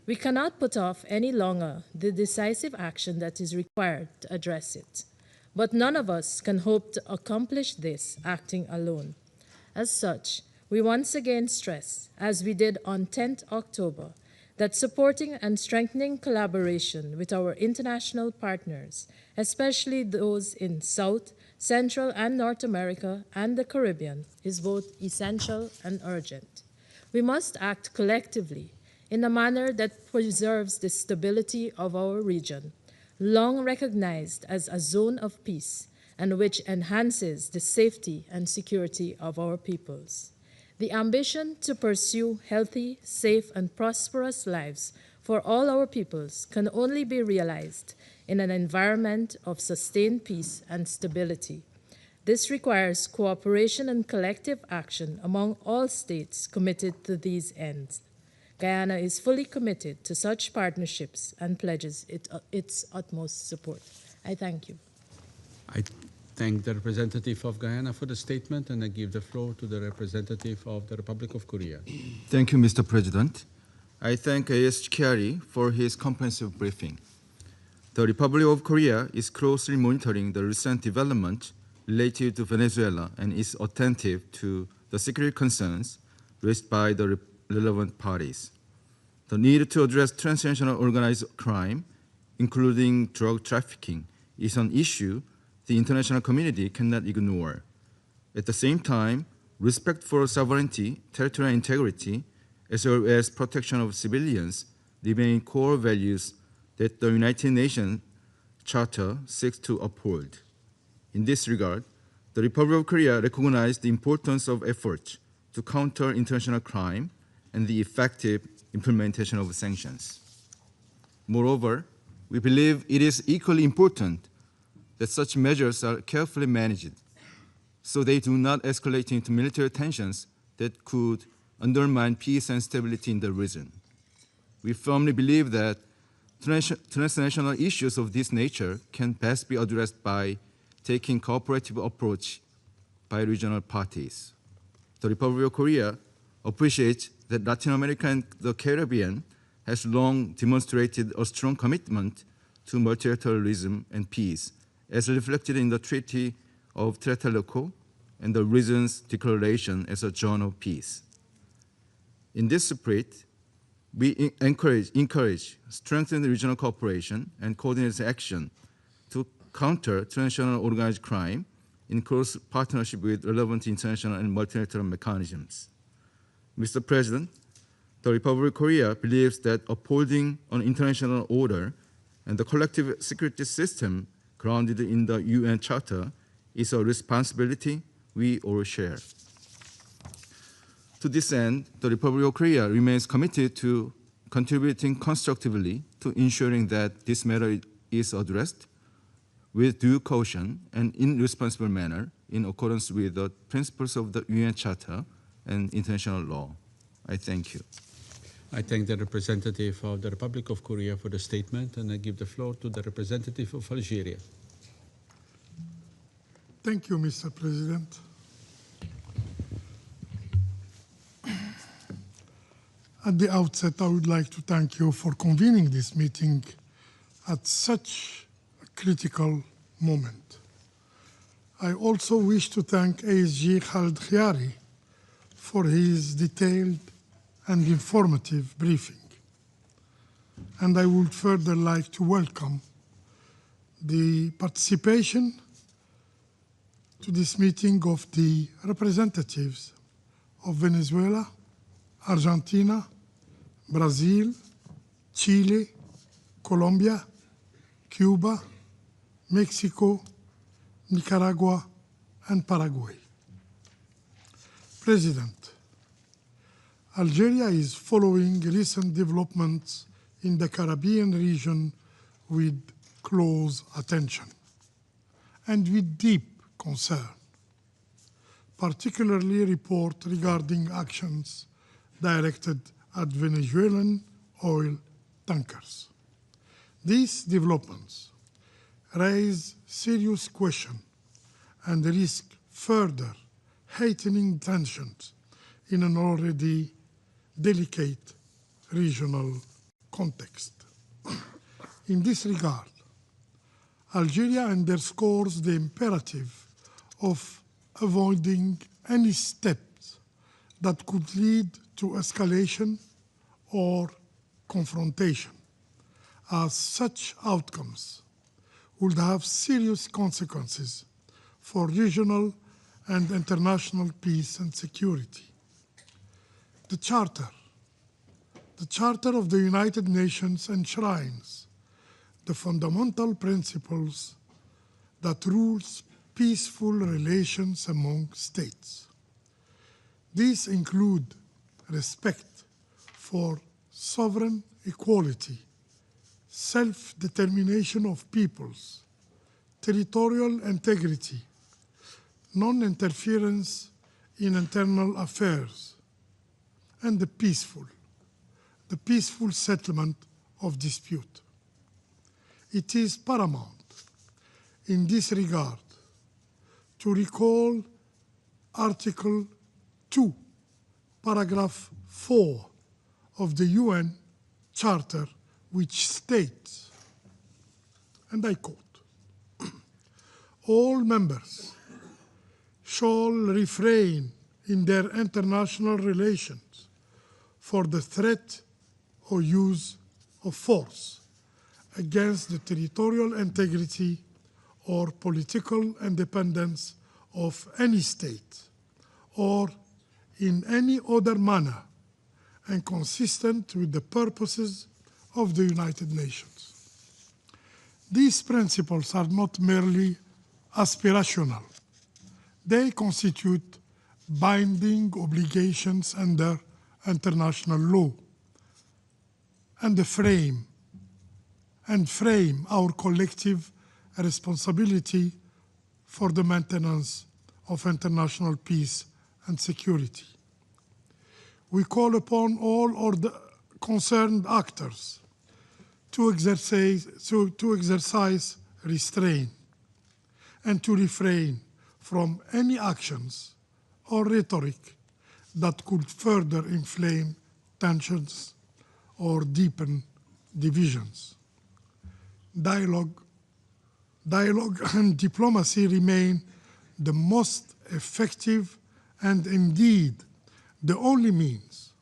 We cannot put off any longer the decisive action that is required to address it. But none of us can hope to accomplish this acting alone. As such, we once again stress, as we did on 10th October, that supporting and strengthening collaboration with our international partners, especially those in South, Central, and North America and the Caribbean, is both essential and urgent. We must act collectively in a manner that preserves the stability of our region, long recognized as a zone of peace and which enhances the safety and security of our peoples. The ambition to pursue healthy, safe, and prosperous lives for all our peoples can only be realized in an environment of sustained peace and stability. This requires cooperation and collective action among all states committed to these ends. Guyana is fully committed to such partnerships and pledges its utmost support. I thank you. I thank the representative of Guyana for the statement, and I give the floor to the representative of the Republic of Korea. Thank you, Mr. President. I thank ASG Chiari for his comprehensive briefing. The Republic of Korea is closely monitoring the recent development related to Venezuela and is attentive to the security concerns raised by the relevant parties. The need to address transnational organized crime, including drug trafficking, is an issue the international community cannot ignore. At the same time, respect for sovereignty, territorial integrity, as well as protection of civilians remain core values that the United Nations Charter seeks to uphold. In this regard, the Republic of Korea recognized the importance of efforts to counter international crime and the effective implementation of sanctions. Moreover, we believe it is equally important that such measures are carefully managed so they do not escalate into military tensions that could undermine peace and stability in the region. We firmly believe that transnational issues of this nature can best be addressed by taking cooperative approach by regional parties. The Republic of Korea appreciates that Latin America and the Caribbean has long demonstrated a strong commitment to multilateralism and peace, as reflected in the Treaty of Tlatelolco and the region's declaration as a zone of peace. In this spirit, we encourage strengthened regional cooperation and coordinated action to counter transnational organized crime in close partnership with relevant international and multilateral mechanisms. Mr. President, the Republic of Korea believes that upholding an international order and the collective security system grounded in the UN Charter is a responsibility we all share. To this end, the Republic of Korea remains committed to contributing constructively to ensuring that this matter is addressed with due caution and in a responsible manner in accordance with the principles of the UN Charter and international law. I thank you. I thank the representative of the Republic of Korea for the statement, and I give the floor to the representative of Algeria. Thank you, Mr. President. At the outset, I would like to thank you for convening this meeting at such a critical moment. I also wish to thank ASG Khaled Khiari for his detailed and informative briefing. And I would further like to welcome the participation to this meeting of the representatives of Venezuela, Argentina, Brazil, Chile, Colombia, Cuba, Mexico, Nicaragua, and Paraguay. President, Algeria is following recent developments in the Caribbean region with close attention and with deep concern, particularly reports regarding actions directed at Venezuelan oil tankers. These developments raise serious questions and risk further heightening tensions in an already delicate regional context. In this regard, Algeria underscores the imperative of avoiding any steps that could lead to escalation or confrontation, as such outcomes would have serious consequences for regional and international peace and security. The Charter of the United Nations enshrines the fundamental principles that rules peaceful relations among states. These include respect for sovereign equality, self-determination of peoples, territorial integrity, non-interference in internal affairs, and the peaceful settlement of dispute. It is paramount in this regard to recall Article 2, Paragraph 4 of the UN Charter, which states, and I quote, "All members shall refrain in their international relations for the threat or use of force against the territorial integrity or political independence of any state, or in any other manner and consistent with the purposes of the United Nations." These principles are not merely aspirational. They constitute binding obligations under international law and frame our collective responsibility for the maintenance of international peace and security. We call upon all the concerned actors to exercise restraint and to refrain from any actions or rhetoric that could further inflame tensions or deepen divisions. Dialogue and diplomacy remain the most effective and indeed the only means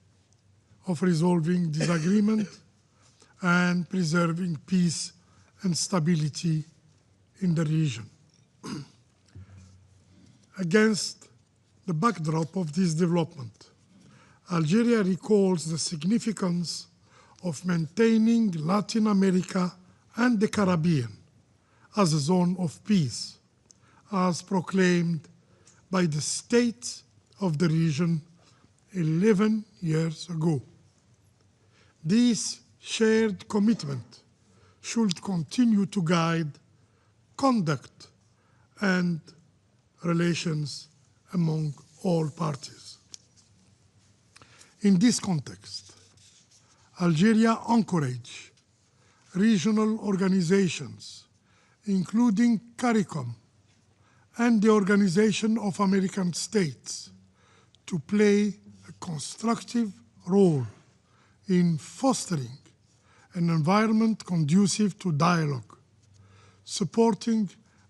of resolving disagreement and preserving peace and stability in the region. Against the backdrop of this development, Algeria recalls the significance of maintaining Latin America and the Caribbean as a zone of peace, as proclaimed by the states of the region 11 years ago. This shared commitment should continue to guide conduct and relations among all parties. In this context, Algeria encourages regional organizations, including CARICOM and the Organization of American States, to play a constructive role in fostering an environment conducive to dialogue, supporting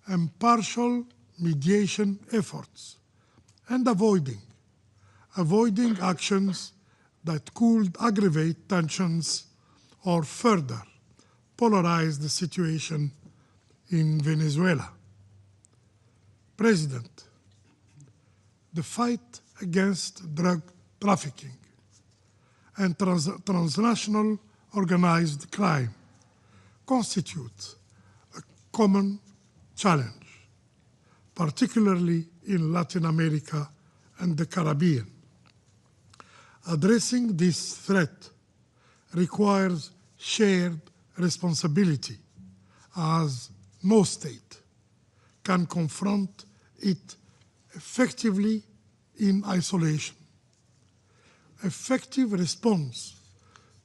impartial mediation efforts, and avoiding actions that could aggravate tensions or further polarize the situation in Venezuela. President, the fight against drug trafficking and transnational organized crime constitutes a common challenge, particularly in Latin America and the Caribbean. Addressing this threat requires shared responsibility, as no state can confront it effectively in isolation. Effective response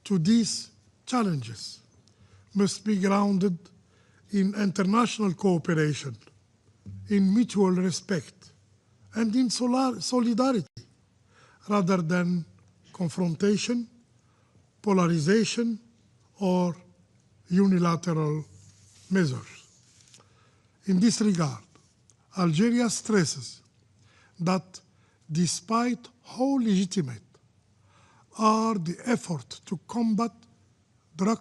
to these challenges must be grounded in international cooperation, in mutual respect, and in solidarity, rather than confrontation, polarization, or unilateral measures. In this regard, Algeria stresses that despite how legitimate are the efforts to combat drug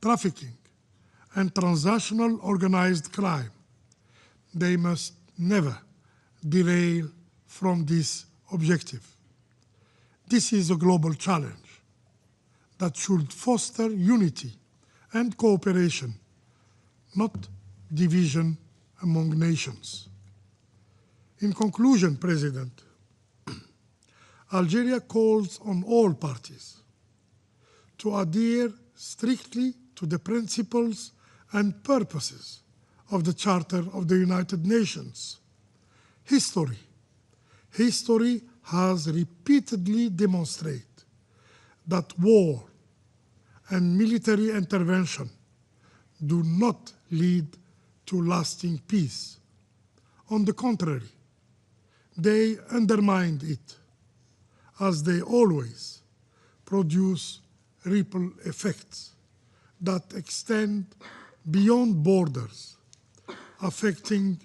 trafficking and transnational organized crime, they must never derail from this objective. This is a global challenge that should foster unity and cooperation, not division among nations. In conclusion, President, Algeria calls on all parties to adhere strictly to the principles and purposes of the Charter of the United Nations. History has repeatedly demonstrated that war and military intervention do not lead to lasting peace. On the contrary, they undermine it, as they always produce ripple effects that extend beyond borders, affecting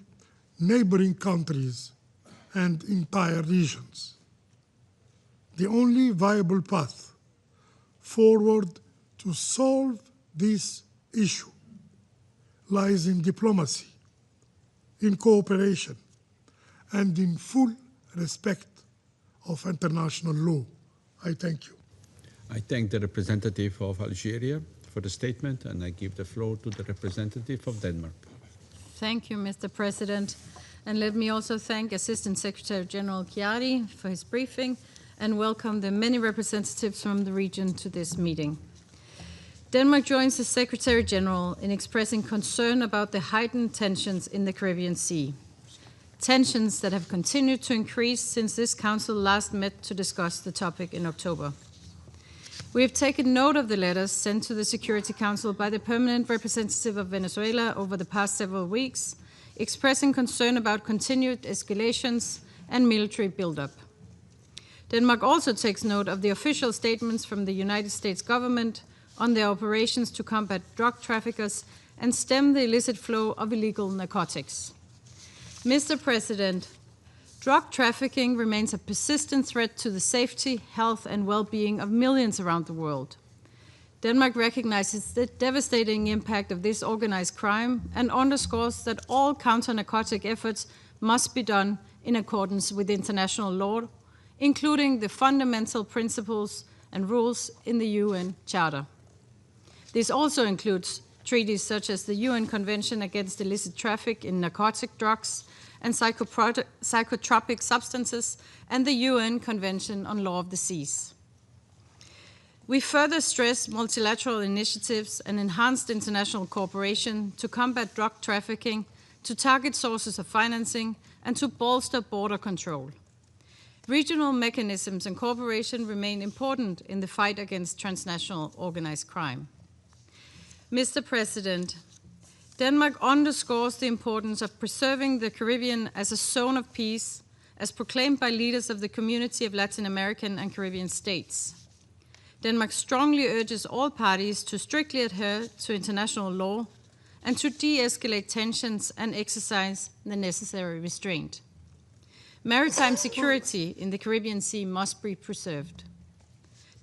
neighboring countries and entire regions. The only viable path forward to solve this issue lies in diplomacy, in cooperation, and in full respect of international law. I thank you. I thank the representative of Algeria for the statement, and I give the floor to the representative of Denmark. Thank you, Mr. President. And let me also thank Assistant Secretary General Chiari for his briefing and welcome the many representatives from the region to this meeting. Denmark joins the Secretary General in expressing concern about the heightened tensions in the Caribbean Sea. Tensions that have continued to increase since this Council last met to discuss the topic in October. We have taken note of the letters sent to the Security Council by the permanent representative of Venezuela over the past several weeks, expressing concern about continued escalations and military buildup. Denmark also takes note of the official statements from the United States government on their operations to combat drug traffickers and stem the illicit flow of illegal narcotics. Mr. President, drug trafficking remains a persistent threat to the safety, health, and well-being of millions around the world. Denmark recognizes the devastating impact of this organized crime and underscores that all counter-narcotic efforts must be done in accordance with international law, including the fundamental principles and rules in the UN Charter. This also includes treaties such as the UN Convention Against Illicit Traffic in Narcotic Drugs and Psychotropic Substances and the UN Convention on Law of the Seas. We further stress multilateral initiatives and enhanced international cooperation to combat drug trafficking, to target sources of financing, and to bolster border control. Regional mechanisms and cooperation remain important in the fight against transnational organized crime. Mr. President, Denmark underscores the importance of preserving the Caribbean as a zone of peace, as proclaimed by leaders of the Community of Latin American and Caribbean States. Denmark strongly urges all parties to strictly adhere to international law and to de-escalate tensions and exercise the necessary restraint. Maritime security in the Caribbean Sea must be preserved.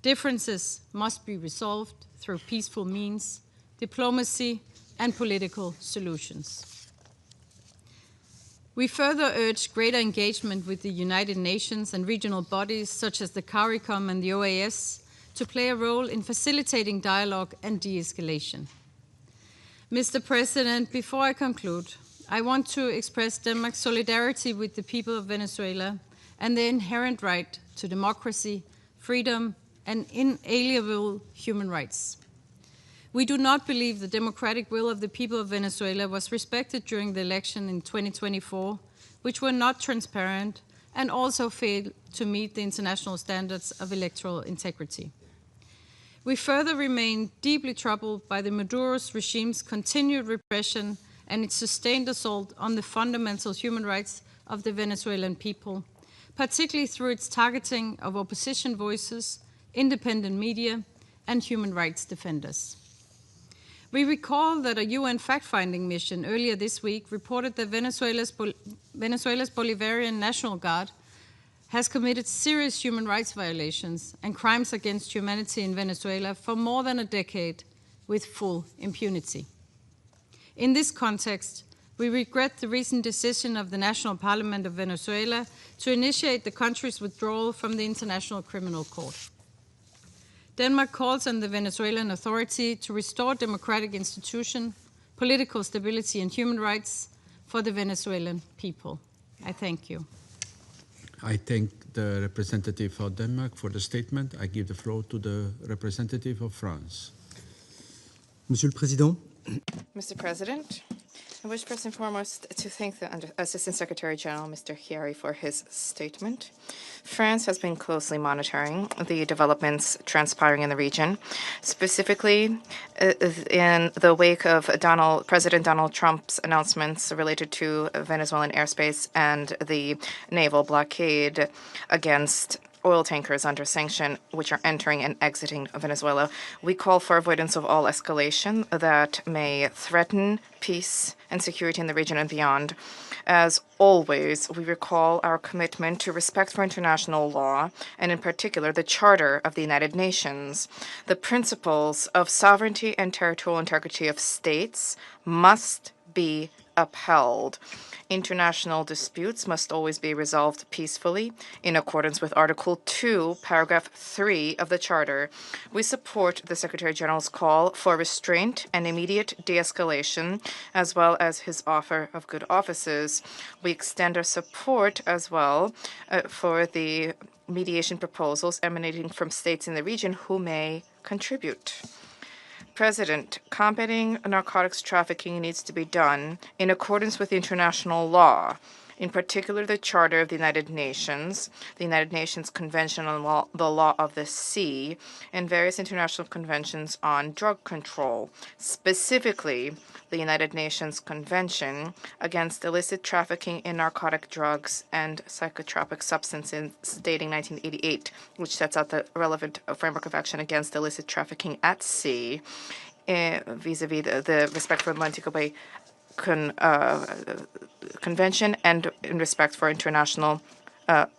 Differences must be resolved through peaceful means, diplomacy, and political solutions. We further urge greater engagement with the United Nations and regional bodies such as the CARICOM and the OAS to play a role in facilitating dialogue and de-escalation. Mr. President, before I conclude, I want to express Denmark's solidarity with the people of Venezuela and their inherent right to democracy, freedom, and inalienable human rights. We do not believe the democratic will of the people of Venezuela was respected during the election in 2024, which were not transparent and also failed to meet the international standards of electoral integrity. We further remain deeply troubled by the Maduro's regime's continued repression and its sustained assault on the fundamental human rights of the Venezuelan people, particularly through its targeting of opposition voices, independent media, and human rights defenders. We recall that a UN fact-finding mission earlier this week reported that Venezuela's Bolivarian National Guard has committed serious human rights violations and crimes against humanity in Venezuela for more than a decade with full impunity. In this context, we regret the recent decision of the National Parliament of Venezuela to initiate the country's withdrawal from the International Criminal Court. Denmark calls on the Venezuelan Authority to restore democratic institutions, political stability, and human rights for the Venezuelan people. I thank you. I thank the representative of Denmark for the statement. I give the floor to the representative of France. Monsieur le Président. Mr. President, I wish first and foremost to thank the Assistant Secretary General, Mr. Chiari, for his statement. France has been closely monitoring the developments transpiring in the region, specifically in the wake of President Donald Trump's announcements related to Venezuelan airspace and the naval blockade against oil tankers under sanction, which are entering and exiting Venezuela. We call for avoidance of all escalation that may threaten peace and security in the region and beyond. As always, we recall our commitment to respect for international law, and in particular, the Charter of the United Nations. The principles of sovereignty and territorial integrity of states must be upheld. International disputes must always be resolved peacefully in accordance with Article 2, Paragraph 3 of the Charter. We support the Secretary General's call for restraint and immediate de-escalation, as well as his offer of good offices. We extend our support as well for the mediation proposals emanating from states in the region who may contribute. President, combating narcotics trafficking needs to be done in accordance with international law. in particular the Charter of the United Nations Convention on the Law of the Sea, and various international conventions on drug control, specifically the United Nations Convention against illicit trafficking in narcotic drugs and psychotropic substances dating 1988, which sets out the relevant framework of action against illicit trafficking at sea, vis-a-vis the respect for the Montego Bay Convention and in respect for international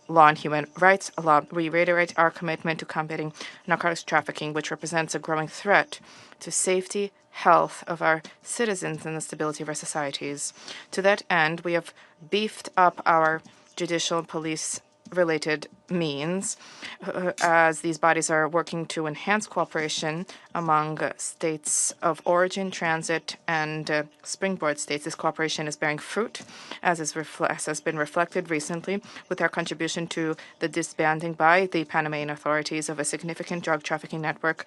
law and human rights law. We reiterate our commitment to combating narcotics trafficking, which represents a growing threat to safety, health of our citizens and the stability of our societies. To that end, we have beefed up our judicial and police-related means as these bodies are working to enhance cooperation among states of origin, transit, and springboard states. This cooperation is bearing fruit, as has been reflected recently with our contribution to the disbanding by the Panamanian authorities of a significant drug trafficking network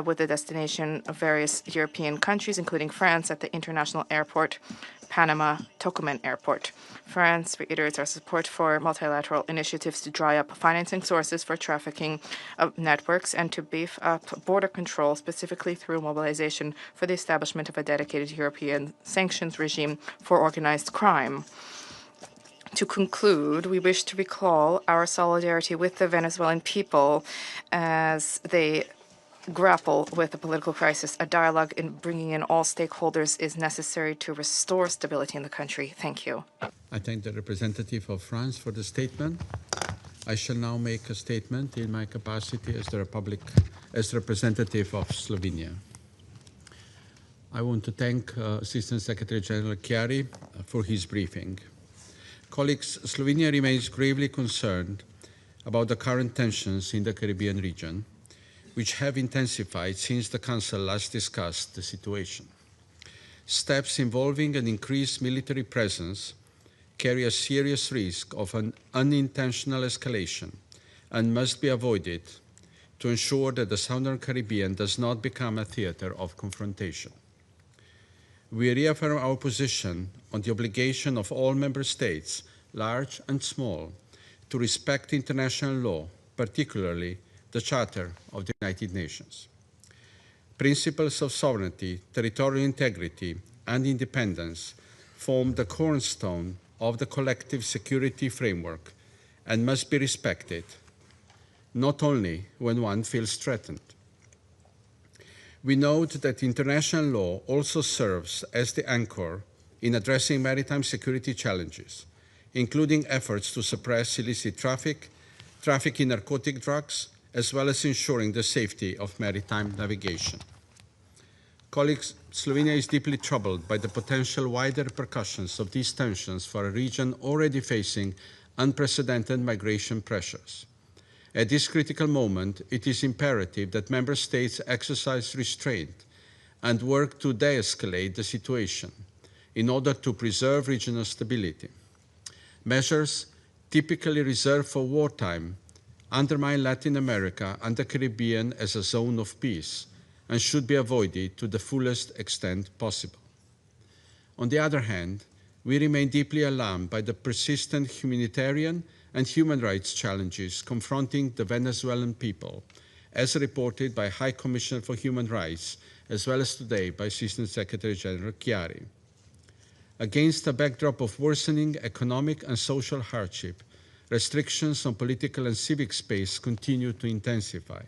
with the destination of various European countries, including France, at the international airport, Panama Tocumen Airport. France reiterates our support for multilateral initiatives to dry up financing sources for trafficking networks and to beef up border control, specifically through mobilization for the establishment of a dedicated European sanctions regime for organized crime. To conclude, we wish to recall our solidarity with the Venezuelan people as they grapple with the political crisis. A dialogue in bringing in all stakeholders is necessary to restore stability in the country. Thank you. I thank the representative of France for the statement. I shall now make a statement in my capacity as as representative of Slovenia. I want to thank Assistant Secretary General Chiari for his briefing. Colleagues, Slovenia remains gravely concerned about the current tensions in the Caribbean region, which have intensified since the Council last discussed the situation. Steps involving an increased military presence carry a serious risk of an unintentional escalation and must be avoided to ensure that the Southern Caribbean does not become a theater of confrontation. We reaffirm our position on the obligation of all member states, large and small, to respect international law, particularly the Charter of the United Nations. Principles of sovereignty, territorial integrity, and independence form the cornerstone of the collective security framework and must be respected, not only when one feels threatened. We note that international law also serves as the anchor in addressing maritime security challenges, including efforts to suppress illicit traffic in narcotic drugs, as well as ensuring the safety of maritime navigation. Colleagues, Slovenia is deeply troubled by the potential wider repercussions of these tensions for a region already facing unprecedented migration pressures. At this critical moment, it is imperative that member states exercise restraint and work to de-escalate the situation in order to preserve regional stability. Measures typically reserved for wartime undermine Latin America and the Caribbean as a zone of peace and should be avoided to the fullest extent possible. On the other hand, we remain deeply alarmed by the persistent humanitarian and human rights challenges confronting the Venezuelan people, as reported by High Commissioner for Human Rights, as well as today by Assistant Secretary General Chiari. Against a backdrop of worsening economic and social hardship, restrictions on political and civic space continue to intensify.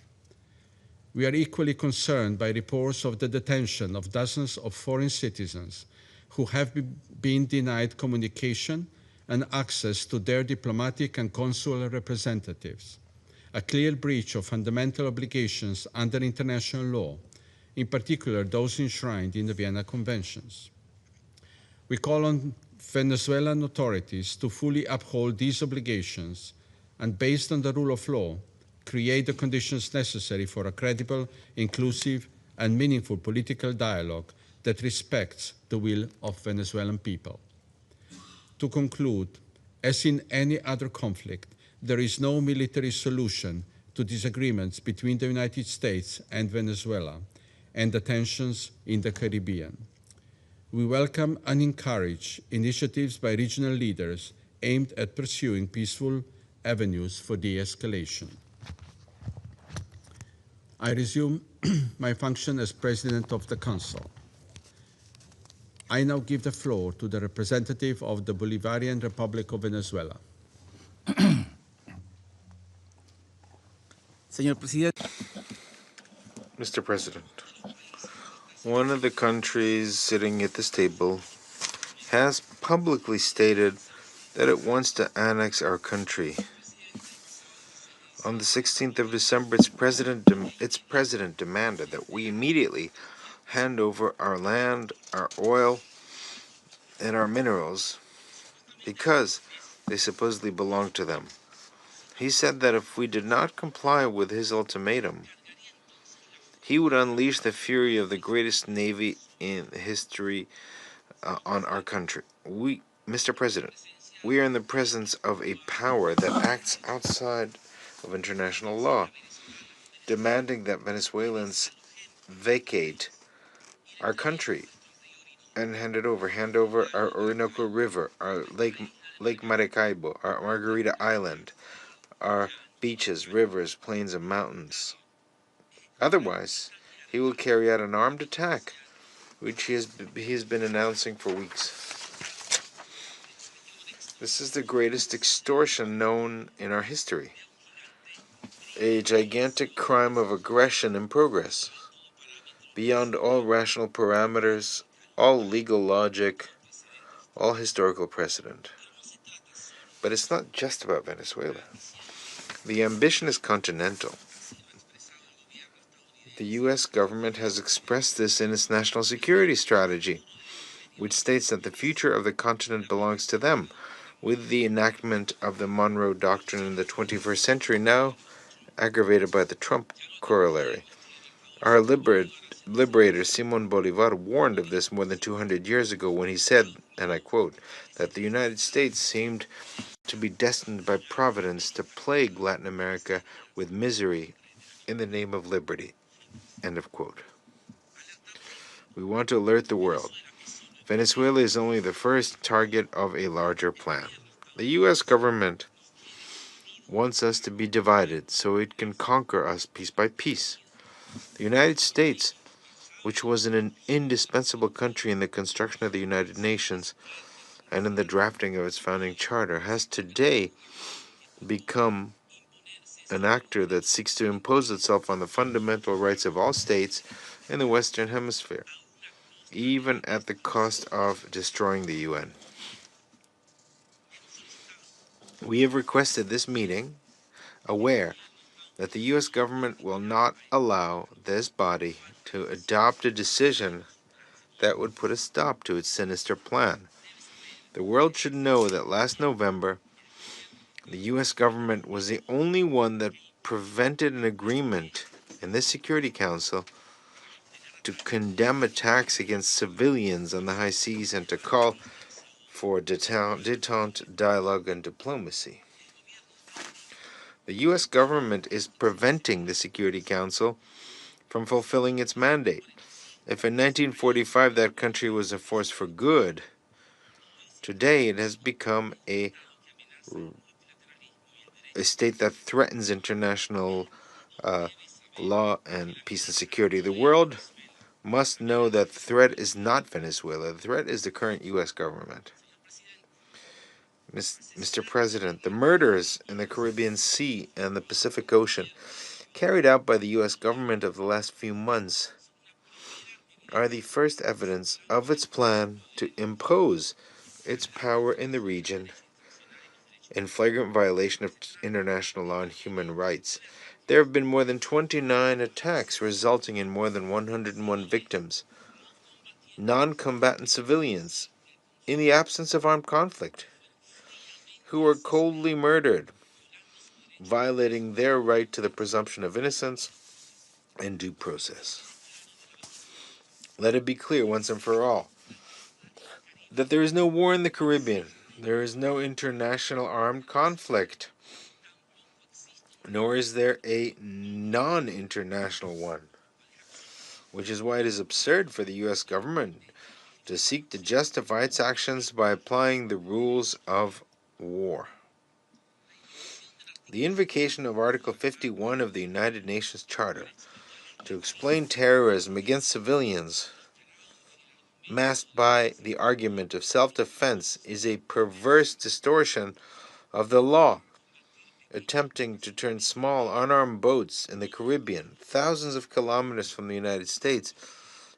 We are equally concerned by reports of the detention of dozens of foreign citizens who have been denied communication and access to their diplomatic and consular representatives, a clear breach of fundamental obligations under international law, in particular those enshrined in the Vienna Conventions. We call on Venezuelan authorities to fully uphold these obligations and, based on the rule of law, create the conditions necessary for a credible, inclusive, and meaningful political dialogue that respects the will of Venezuelan people. To conclude, as in any other conflict, there is no military solution to disagreements between the United States and Venezuela and the tensions in the Caribbean. We welcome and encourage initiatives by regional leaders aimed at pursuing peaceful avenues for de-escalation. I resume my function as President of the Council. I now give the floor to the representative of the Bolivarian Republic of Venezuela. Mr. President, one of the countries sitting at this table has publicly stated that it wants to annex our country. On the 16th of December, its president demanded that we immediately hand over our land, our oil, and our minerals because they supposedly belong to them. He said that if we did not comply with his ultimatum, he would unleash the fury of the greatest navy in history on our country. Mr. President, we are in the presence of a power that acts outside of international law, demanding that Venezuelans vacate our country and hand over our Orinoco River, our Lake Maracaibo, our Margarita Island, our beaches, rivers, plains, and mountains. Otherwise, he will carry out an armed attack, which he has been announcing for weeks. This is the greatest extortion known in our history. A gigantic crime of aggression in progress, beyond all rational parameters, all legal logic, all historical precedent. But it's not just about Venezuela. The ambition is continental. The U.S. government has expressed this in its national security strategy, which states that the future of the continent belongs to them, with the enactment of the Monroe Doctrine in the 21st century now aggravated by the Trump corollary. Our liberator Simón Bolívar warned of this more than 200 years ago when he said, and I quote, that the United States seemed to be destined by Providence to plague Latin America with misery in the name of liberty. End of quote. We want to alert the world. Venezuela is only the first target of a larger plan. The U.S. government wants us to be divided so it can conquer us piece by piece. The United States, which was an indispensable country in the construction of the United Nations and in the drafting of its founding charter, has today become an actor that seeks to impose itself on the fundamental rights of all states in the Western Hemisphere, even at the cost of destroying the UN. We have requested this meeting, aware that the U.S. government will not allow this body to adopt a decision that would put a stop to its sinister plan. The world should know that last November, the U.S. government was the only one that prevented an agreement in the Security Council to condemn attacks against civilians on the high seas and to call for détente, dialogue, and diplomacy. The U.S. government is preventing the Security Council from fulfilling its mandate. If in 1945 that country was a force for good, today it has become a state that threatens international law and peace and security. The world must know that the threat is not Venezuela. The threat is the current U.S. government. Mr. President, the murders in the Caribbean Sea and the Pacific Ocean carried out by the U.S. government of the last few months are the first evidence of its plan to impose its power in the region in flagrant violation of international law and human rights. There have been more than 29 attacks resulting in more than 101 victims, non-combatant civilians, in the absence of armed conflict, who were coldly murdered, violating their right to the presumption of innocence and due process. Let it be clear once and for all that there is no war in the Caribbean. There is no international armed conflict, nor is there a non-international one, which is why it is absurd for the U.S. government to seek to justify its actions by applying the rules of war. The invocation of Article 51 of the United Nations Charter to explain terrorism against civilians, masked by the argument of self-defense, is a perverse distortion of the law, attempting to turn small unarmed boats in the Caribbean, thousands of kilometers from the United States,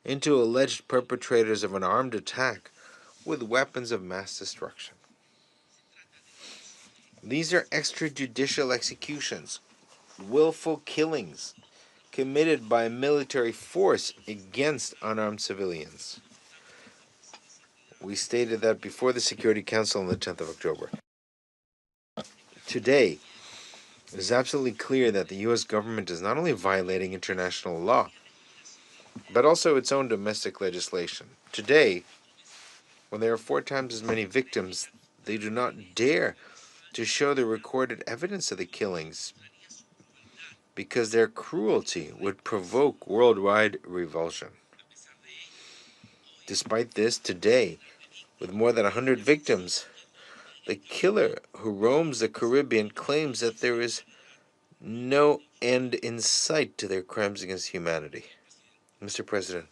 into alleged perpetrators of an armed attack with weapons of mass destruction. These are extrajudicial executions, willful killings committed by military force against unarmed civilians. We stated that before the Security Council on the 10th of October. Today, it is absolutely clear that the U.S. government is not only violating international law, but also its own domestic legislation. Today, when there are 4 times as many victims, they do not dare to show the recorded evidence of the killings because their cruelty would provoke worldwide revulsion. Despite this, today, with more than 100 victims, the killer who roams the Caribbean claims that there is no end in sight to their crimes against humanity. Mr. President,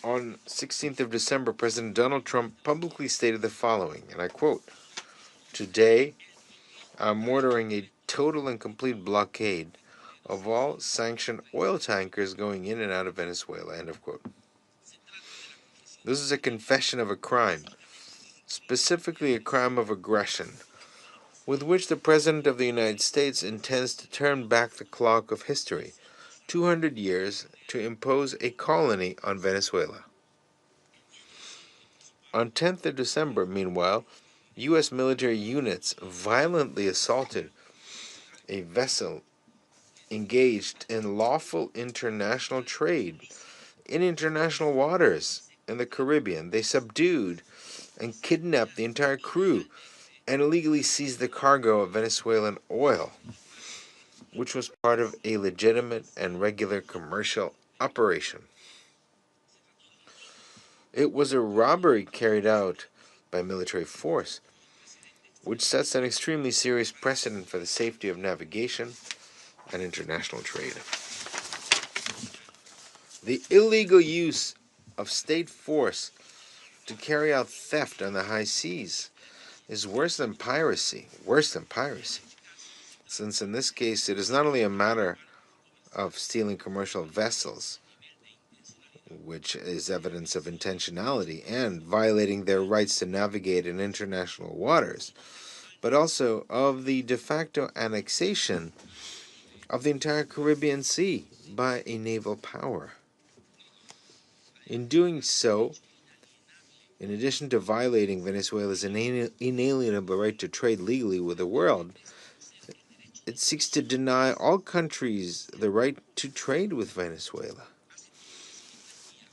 on 16th of December, President Donald Trump publicly stated the following, and I quote, "Today, I'm ordering a total and complete blockade of all sanctioned oil tankers going in and out of Venezuela," end of quote. This is a confession of a crime, specifically a crime of aggression, with which the President of the United States intends to turn back the clock of history 200 years to impose a colony on Venezuela. On 10th of December, meanwhile, U.S. military units violently assaulted a vessel engaged in lawful international trade in international waters in the Caribbean. They subdued and kidnapped the entire crew and illegally seized the cargo of Venezuelan oil, which was part of a legitimate and regular commercial operation. It was a robbery carried out by military force, which sets an extremely serious precedent for the safety of navigation and international trade. The illegal use of state force to carry out theft on the high seas is worse than piracy, since in this case it is not only a matter of stealing commercial vessels, which is evidence of intentionality and violating their rights to navigate in international waters, but also of the de facto annexation of the entire Caribbean Sea by a naval power. In doing so, in addition to violating Venezuela's inalienable right to trade legally with the world, it seeks to deny all countries the right to trade with Venezuela.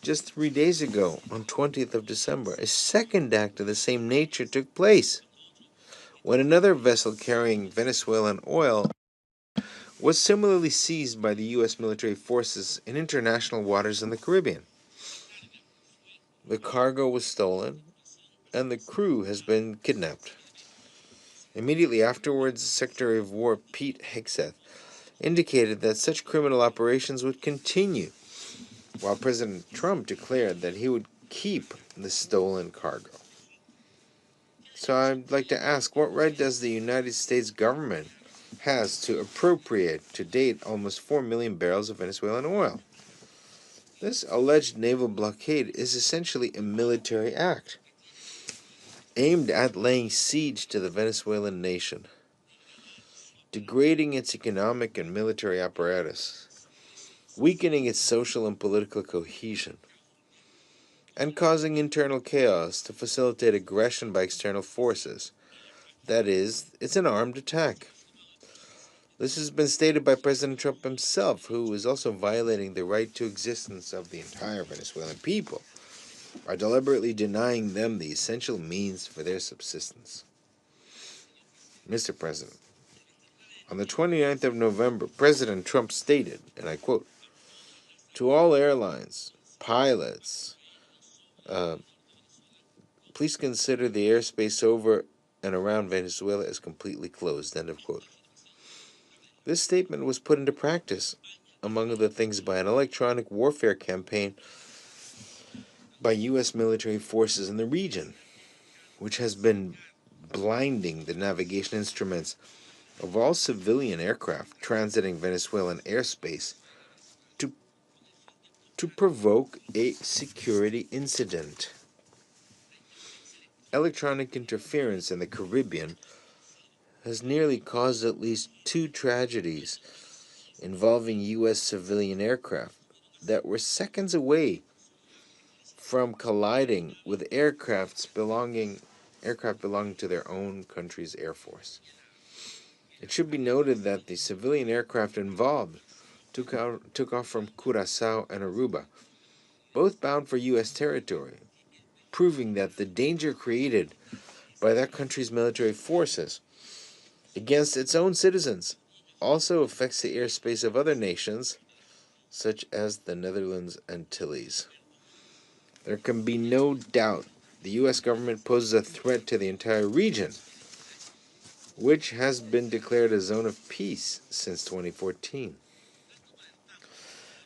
Just 3 days ago, on 20th of December, a second act of the same nature took place, when another vessel carrying Venezuelan oil was similarly seized by the U.S. military forces in international waters in the Caribbean. The cargo was stolen, and the crew has been kidnapped. Immediately afterwards, Secretary of War Pete Hegseth indicated that such criminal operations would continue, while President Trump declared that he would keep the stolen cargo. So I'd like to ask, what right does the United States government has to appropriate to date almost 4 million barrels of Venezuelan oil? This alleged naval blockade is essentially a military act aimed at laying siege to the Venezuelan nation, degrading its economic and military apparatus, weakening its social and political cohesion, and causing internal chaos to facilitate aggression by external forces. That is, it's an armed attack. This has been stated by President Trump himself, who is also violating the right to existence of the entire Venezuelan people by deliberately denying them the essential means for their subsistence. Mr. President, on the 29th of November, President Trump stated, and I quote, "To all airlines, pilots, Please consider the airspace over and around Venezuela as completely closed, end of quote. This statement was put into practice, among other things, by an electronic warfare campaign by U.S. military forces in the region, which has been blinding the navigation instruments of all civilian aircraft transiting Venezuelan airspace to provoke a security incident. Electronic interference in the Caribbean has nearly caused at least 2 tragedies involving U.S. civilian aircraft that were seconds away from colliding with aircraft belonging to their own country's air force. It should be noted that the civilian aircraft involved took off from Curaçao and Aruba, both bound for U.S. territory, proving that the danger created by that country's military forces against its own citizens also affects the airspace of other nations, such as the Netherlands Antilles. There can be no doubt the U.S. government poses a threat to the entire region, which has been declared a zone of peace since 2014.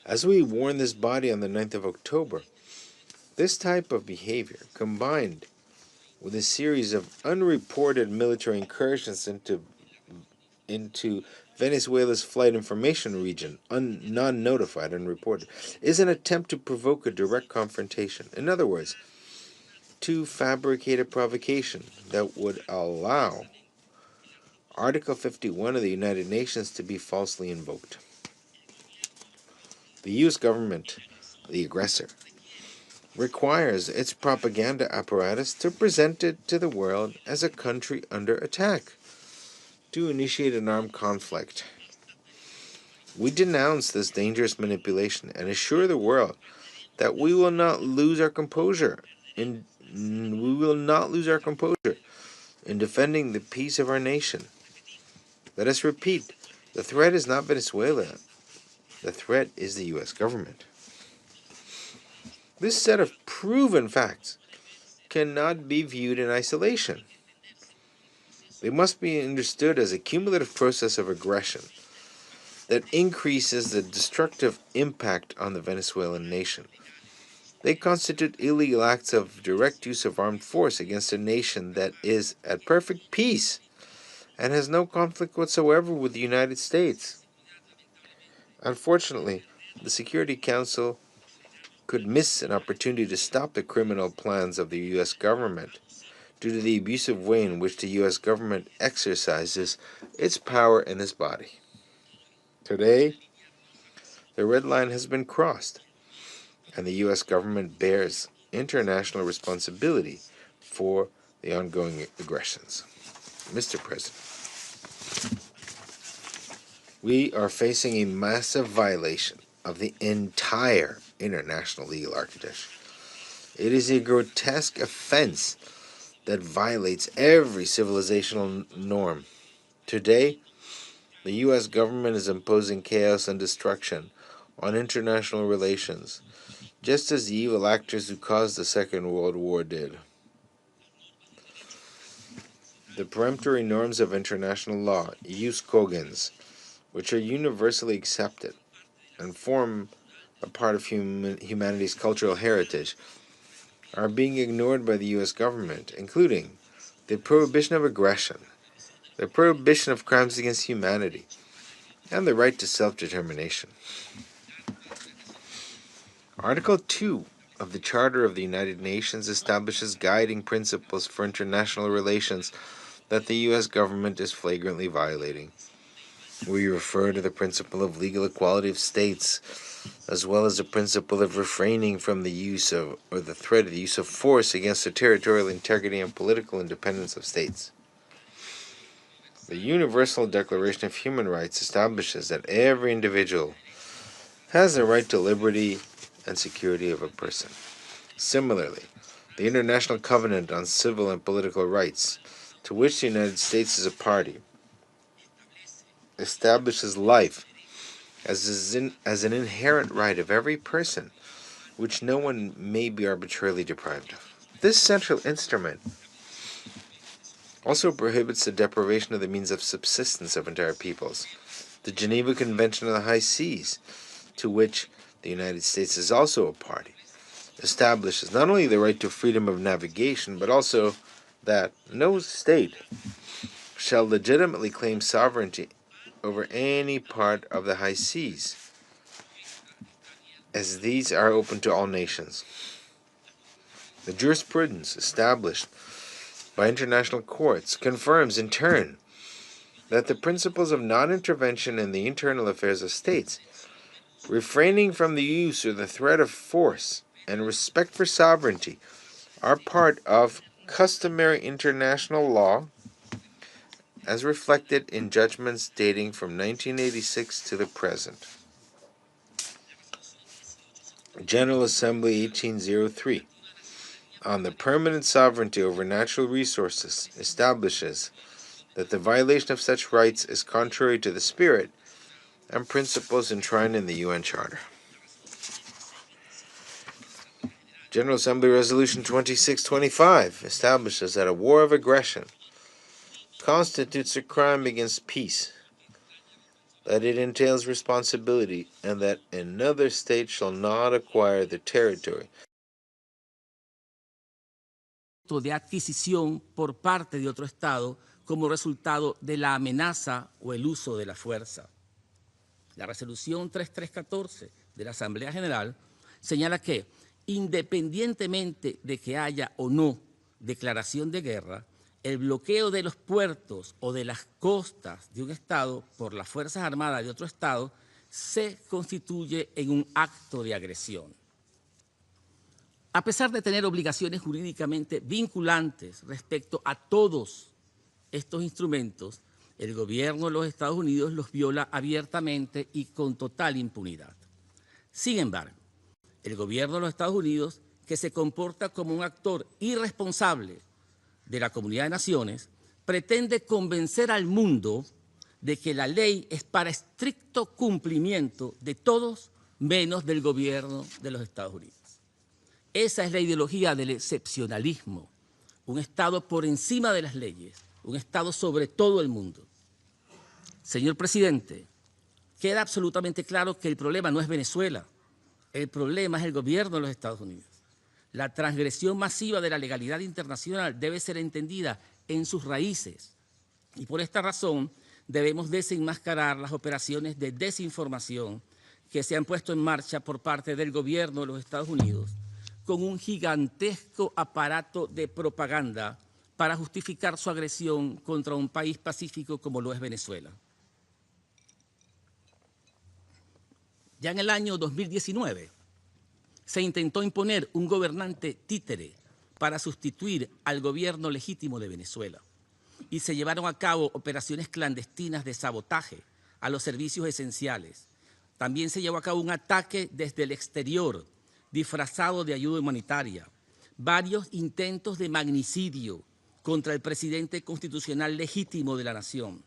As we warned this body on the 9th of October, this type of behavior, combined with a series of unreported military incursions into Venezuela's flight information region, non-notified, unreported, is an attempt to provoke a direct confrontation. In other words, to fabricate a provocation that would allow Article 51 of the United Nations to be falsely invoked. The U.S. government, the aggressor, requires its propaganda apparatus to present it to the world as a country under attack, to initiate an armed conflict. We denounce this dangerous manipulation and assure the world that we will not lose our composure in defending the peace of our nation. Let us repeat, the threat is not Venezuela. The threat is the U.S. government. This set of proven facts cannot be viewed in isolation. They must be understood as a cumulative process of aggression that increases the destructive impact on the Venezuelan nation. They constitute illegal acts of direct use of armed force against a nation that is at perfect peace and has no conflict whatsoever with the United States. Unfortunately, the Security Council could miss an opportunity to stop the criminal plans of the U.S. government due to the abusive way in which the U.S. government exercises its power in this body. Today, the red line has been crossed, and the U.S. government bears international responsibility for the ongoing aggressions. Mr. President, we are facing a massive violation of the entire international legal architecture. It is a grotesque offense that violates every civilizational norm. Today, the U.S. government is imposing chaos and destruction on international relations, just as the evil actors who caused the Second World War did. The peremptory norms of international law, jus cogens, which are universally accepted and form a part of humanity's cultural heritage, are being ignored by the U.S. government, including the prohibition of aggression, the prohibition of crimes against humanity, and the right to self-determination. Article 2 of the Charter of the United Nations establishes guiding principles for international relations that the U.S. government is flagrantly violating. We refer to the principle of legal equality of states, as well as the principle of refraining from the use of, or the threat of the use of force against the territorial integrity and political independence of states. The Universal Declaration of Human Rights establishes that every individual has the right to liberty and security of a person. Similarly, the International Covenant on Civil and Political Rights, to which the United States is a party, establishes life as an inherent right of every person, which no one may be arbitrarily deprived of. This central instrument also prohibits the deprivation of the means of subsistence of entire peoples. The Geneva Convention of the High Seas, to which the United States is also a party, establishes not only the right to freedom of navigation, but also that no state shall legitimately claim sovereignty over any part of the high seas, as these are open to all nations. The jurisprudence established by international courts confirms in turn that the principles of non-intervention in the internal affairs of states, refraining from the use or the threat of force, and respect for sovereignty are part of customary international law as reflected in judgments dating from 1986 to the present. General Assembly 1803 on the permanent sovereignty over natural resources establishes that the violation of such rights is contrary to the spirit and principles enshrined in the UN Charter. General Assembly Resolution 2625 establishes that a war of aggression constitutes a crime against peace, that it entails responsibility, and that another state shall not acquire the territory. De adquisición por parte de otro Estado como resultado de la amenaza o el uso de la fuerza. La resolución 3314 de la Asamblea General señala que, independientemente de que haya o no declaración de guerra, el bloqueo de los puertos o de las costas de un Estado por las Fuerzas Armadas de otro Estado se constituye en un acto de agresión. A pesar de tener obligaciones jurídicamente vinculantes respecto a todos estos instrumentos, el gobierno de los Estados Unidos los viola abiertamente y con total impunidad. Sin embargo, el gobierno de los Estados Unidos, que se comporta como un actor irresponsable de la comunidad de naciones, pretende convencer al mundo de que la ley es para estricto cumplimiento de todos menos del gobierno de los Estados Unidos. Esa es la ideología del excepcionalismo, un Estado por encima de las leyes, un Estado sobre todo el mundo. Señor presidente, queda absolutamente claro que el problema no es Venezuela, el problema es el gobierno de los Estados Unidos. La transgresión masiva de la legalidad internacional debe ser entendida en sus raíces y por esta razón debemos desenmascarar las operaciones de desinformación que se han puesto en marcha por parte del gobierno de los Estados Unidos con un gigantesco aparato de propaganda para justificar su agresión contra un país pacífico como lo es Venezuela. Ya en el año 2019 se intentó imponer un gobernante títere para sustituir al gobierno legítimo de Venezuela y se llevaron a cabo operaciones clandestinas de sabotaje a los servicios esenciales. También se llevó a cabo un ataque desde el exterior disfrazado de ayuda humanitaria, varios intentos de magnicidio contra el presidente constitucional legítimo de la nación,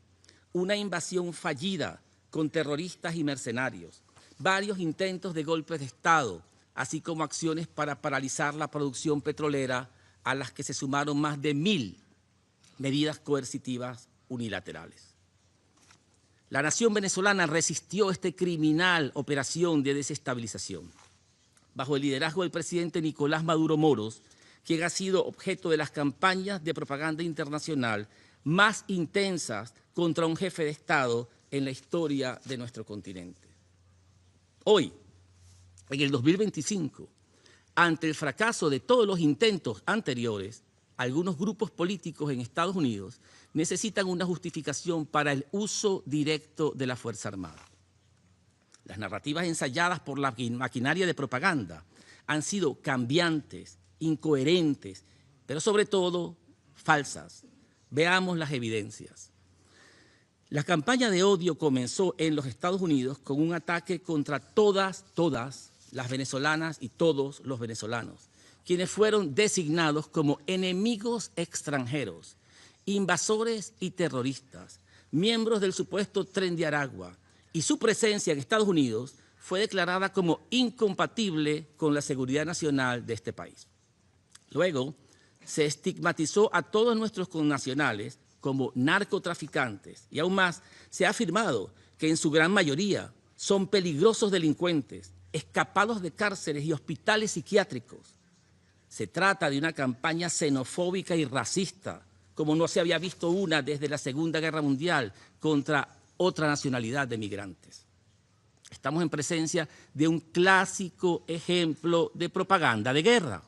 una invasión fallida con terroristas y mercenarios, varios intentos de golpes de Estado, así como acciones para paralizar la producción petrolera a las que se sumaron más de 1000 medidas coercitivas unilaterales. La nación venezolana resistió esta criminal operación de desestabilización bajo el liderazgo del presidente Nicolas Maduro Moros, quien ha sido objeto de las campañas de propaganda internacional más intensas contra un jefe de Estado en la historia de nuestro continente. Hoy, en el 2025, ante el fracaso de todos los intentos anteriores, algunos grupos políticos en Estados Unidos necesitan una justificación para el uso directo de la Fuerza Armada. Las narrativas ensayadas por la maquinaria de propaganda han sido cambiantes, incoherentes, pero sobre todo falsas. Veamos las evidencias. La campaña de odio comenzó en los Estados Unidos con un ataque contra todas las venezolanas y todos los venezolanos, quienes fueron designados como enemigos extranjeros, invasores y terroristas, miembros del supuesto Tren de Aragua, y su presencia en Estados Unidos fue declarada como incompatible con la seguridad nacional de este país. Luego, se estigmatizó a todos nuestros connacionales como narcotraficantes y aún más se ha afirmado que en su gran mayoría son peligrosos delincuentes, escapados de cárceles y hospitales psiquiátricos. Se trata de una campaña xenofóbica y racista, como no se había visto una desde la Segunda Guerra Mundial contra otra nacionalidad de migrantes. Estamos en presencia de un clásico ejemplo de propaganda de guerra.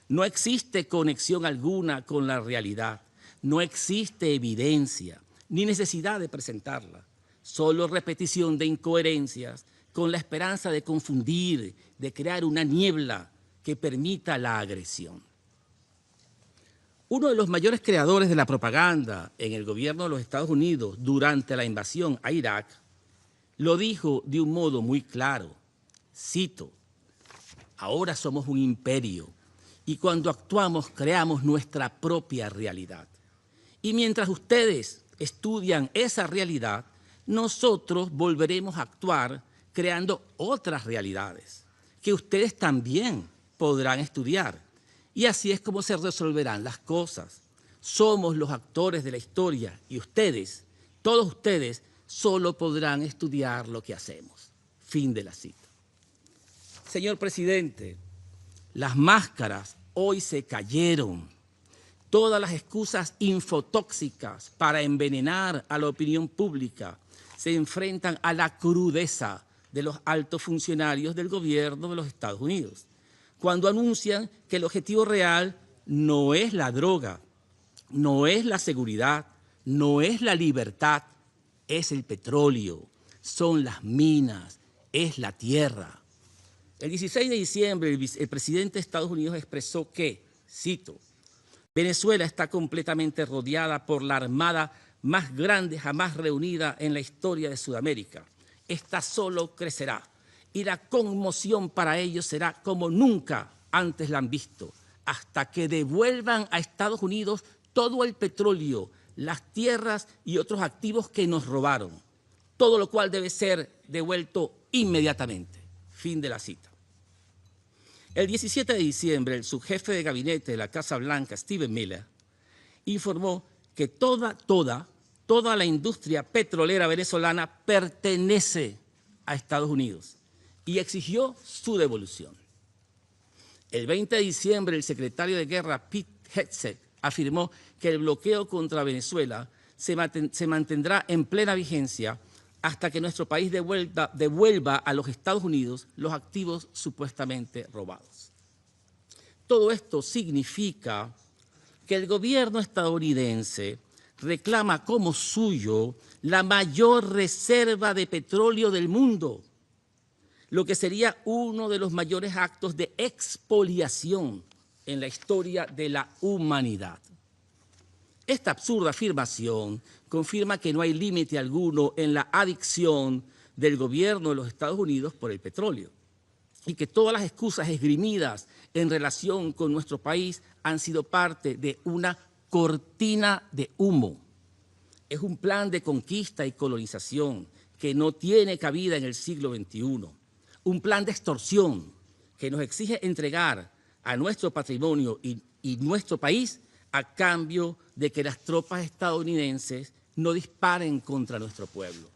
No existe conexión alguna con la realidad, no existe evidencia, ni necesidad de presentarla, solo repetición de incoherencias con la esperanza de confundir, de crear una niebla que permita la agresión. Uno de los mayores creadores de la propaganda en el gobierno de los Estados Unidos durante la invasión a Irak lo dijo de un modo muy claro, cito, ahora somos un imperio y cuando actuamos creamos nuestra propia realidad. Y mientras ustedes estudian esa realidad, nosotros volveremos a actuar creando otras realidades que ustedes también podrán estudiar. Y así es como se resolverán las cosas. Somos los actores de la historia y ustedes, todos ustedes, solo podrán estudiar lo que hacemos. Fin de la cita. Señor presidente, las máscaras hoy se cayeron. Todas las excusas infotóxicas para envenenar a la opinión pública se enfrentan a la crudeza de los altos funcionarios del gobierno de los Estados Unidos, cuando anuncian que el objetivo real no es la droga, no es la seguridad, no es la libertad, es el petróleo, son las minas, es la tierra. El 16 de diciembre, el presidente de Estados Unidos expresó que, cito, Venezuela está completamente rodeada por la armada más grande jamás reunida en la historia de Sudamérica. Esta solo crecerá y la conmoción para ellos será como nunca antes la han visto, hasta que devuelvan a Estados Unidos todo el petróleo, las tierras y otros activos que nos robaron, todo lo cual debe ser devuelto inmediatamente. Fin de la cita. El 17 de diciembre, el subjefe de gabinete de la Casa Blanca, Stephen Miller, informó que toda la industria petrolera venezolana pertenece a Estados Unidos y exigió su devolución. El 20 de diciembre, el secretario de Guerra, Pete Hegseth, afirmó que el bloqueo contra Venezuela se mantendrá en plena vigencia hasta que nuestro país devuelva a los Estados Unidos los activos supuestamente robados. Todo esto significa que el gobierno estadounidense reclama como suyo la mayor reserva de petróleo del mundo, lo que sería uno de los mayores actos de expoliación en la historia de la humanidad. Esta absurda afirmación confirma que no hay límite alguno en la adicción del gobierno de los Estados Unidos por el petróleo y que todas las excusas esgrimidas en relación con nuestro país han sido parte de una cortina de humo. Es un plan de conquista y colonización que no tiene cabida en el siglo XXI. Un plan de extorsión que nos exige entregar a nuestro patrimonio y nuestro país a cambio de que las tropas estadounidenses no disparen contra nuestro pueblo.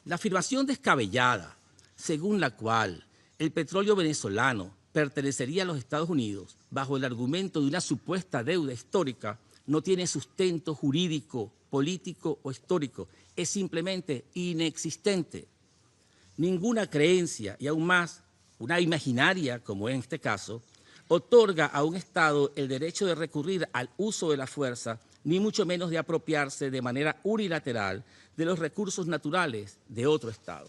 La afirmación descabellada, según la cual el petróleo venezolano pertenecería a los Estados Unidos bajo el argumento de una supuesta deuda histórica, no tiene sustento jurídico, político o histórico, es simplemente inexistente. Ninguna creencia, y aún más una imaginaria, como en este caso, otorga a un Estado el derecho de recurrir al uso de la fuerza, ni mucho menos de apropiarse de manera unilateral de los recursos naturales de otro Estado.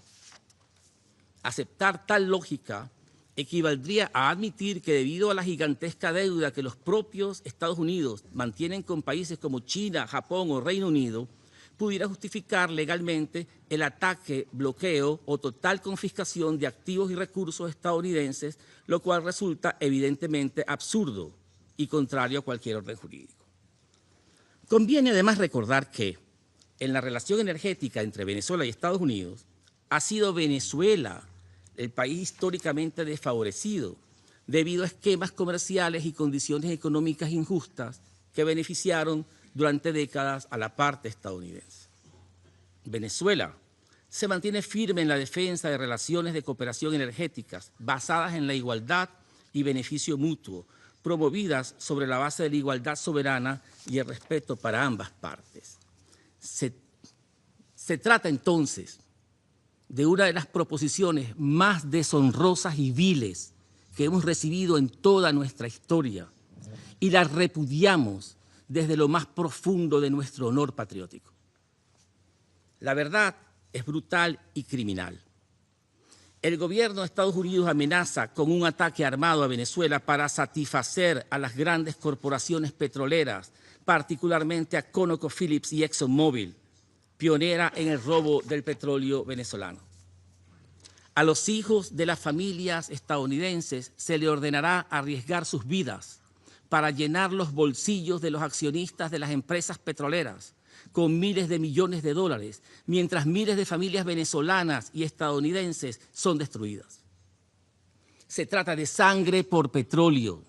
Aceptar tal lógica equivaldría a admitir que debido a la gigantesca deuda que los propios Estados Unidos mantienen con países como China, Japón o Reino Unido, pudiera justificar legalmente el ataque, bloqueo o total confiscación de activos y recursos estadounidenses, lo cual resulta evidentemente absurdo y contrario a cualquier orden jurídico. Conviene además recordar que en la relación energética entre Venezuela y Estados Unidos ha sido Venezuela el país históricamente desfavorecido, debido a esquemas comerciales y condiciones económicas injustas que beneficiaron durante décadas a la parte estadounidense. Venezuela se mantiene firme en la defensa de relaciones de cooperación energéticas basadas en la igualdad y beneficio mutuo, promovidas sobre la base de la igualdad soberana y el respeto para ambas partes. Se trata entonces de una de las proposiciones más deshonrosas y viles que hemos recibido en toda nuestra historia y la repudiamos desde lo más profundo de nuestro honor patriótico. La verdad es brutal y criminal. El gobierno de Estados Unidos amenaza con un ataque armado a Venezuela para satisfacer a las grandes corporaciones petroleras, particularmente a ConocoPhillips y ExxonMobil, pionera en el robo del petróleo venezolano. A los hijos de las familias estadounidenses se le ordenará arriesgar sus vidas para llenar los bolsillos de los accionistas de las empresas petroleras con miles de millones de dólares, mientras miles de familias venezolanas y estadounidenses son destruidas. Se trata de sangre por petróleo.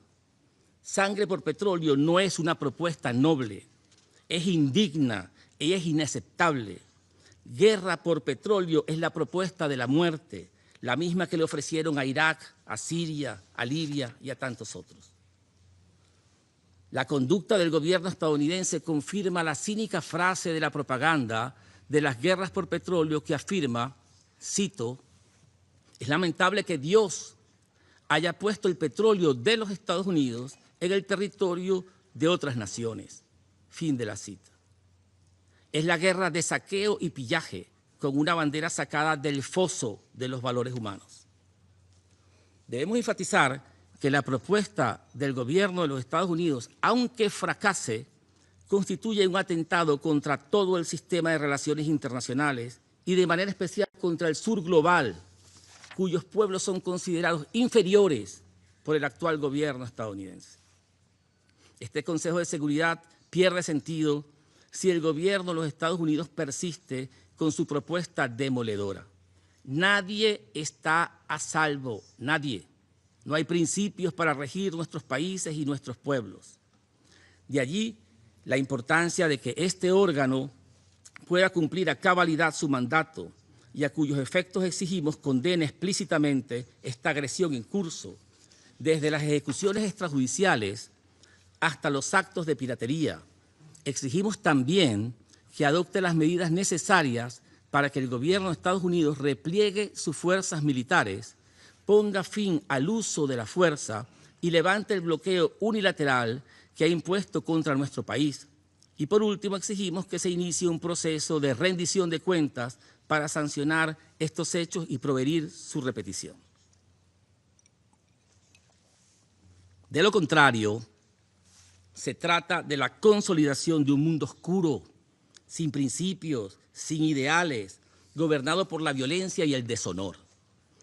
Sangre por petróleo no es una propuesta noble, es indigna y es inaceptable. Guerra por petróleo es la propuesta de la muerte, la misma que le ofrecieron a Irak, a Siria, a Libia y a tantos otros. La conducta del gobierno estadounidense confirma la cínica frase de la propaganda de las guerras por petróleo que afirma, cito, es lamentable que Dios haya puesto el petróleo de los Estados Unidos en el territorio de otras naciones. Fin de la cita. Es la guerra de saqueo y pillaje con una bandera sacada del foso de los valores humanos. Debemos enfatizar que la propuesta del gobierno de los Estados Unidos, aunque fracase, constituye un atentado contra todo el sistema de relaciones internacionales y de manera especial contra el sur global, cuyos pueblos son considerados inferiores por el actual gobierno estadounidense. Este Consejo de Seguridad pierde sentido si el gobierno de los Estados Unidos persiste con su propuesta demoledora. Nadie está a salvo, nadie. No hay principios para regir nuestros países y nuestros pueblos. De allí la importancia de que este órgano pueda cumplir a cabalidad su mandato y a cuyos efectos exigimos condene explícitamente esta agresión en curso, desde las ejecuciones extrajudiciales hasta los actos de piratería. Exigimos también que adopte las medidas necesarias para que el gobierno de Estados Unidos repliegue sus fuerzas militares, ponga fin al uso de la fuerza y levante el bloqueo unilateral que ha impuesto contra nuestro país. Y por último, exigimos que se inicie un proceso de rendición de cuentas para sancionar estos hechos y prevenir su repetición. De lo contrario, se trata de la consolidación de un mundo oscuro, sin principios, sin ideales, gobernado por la violencia y el deshonor.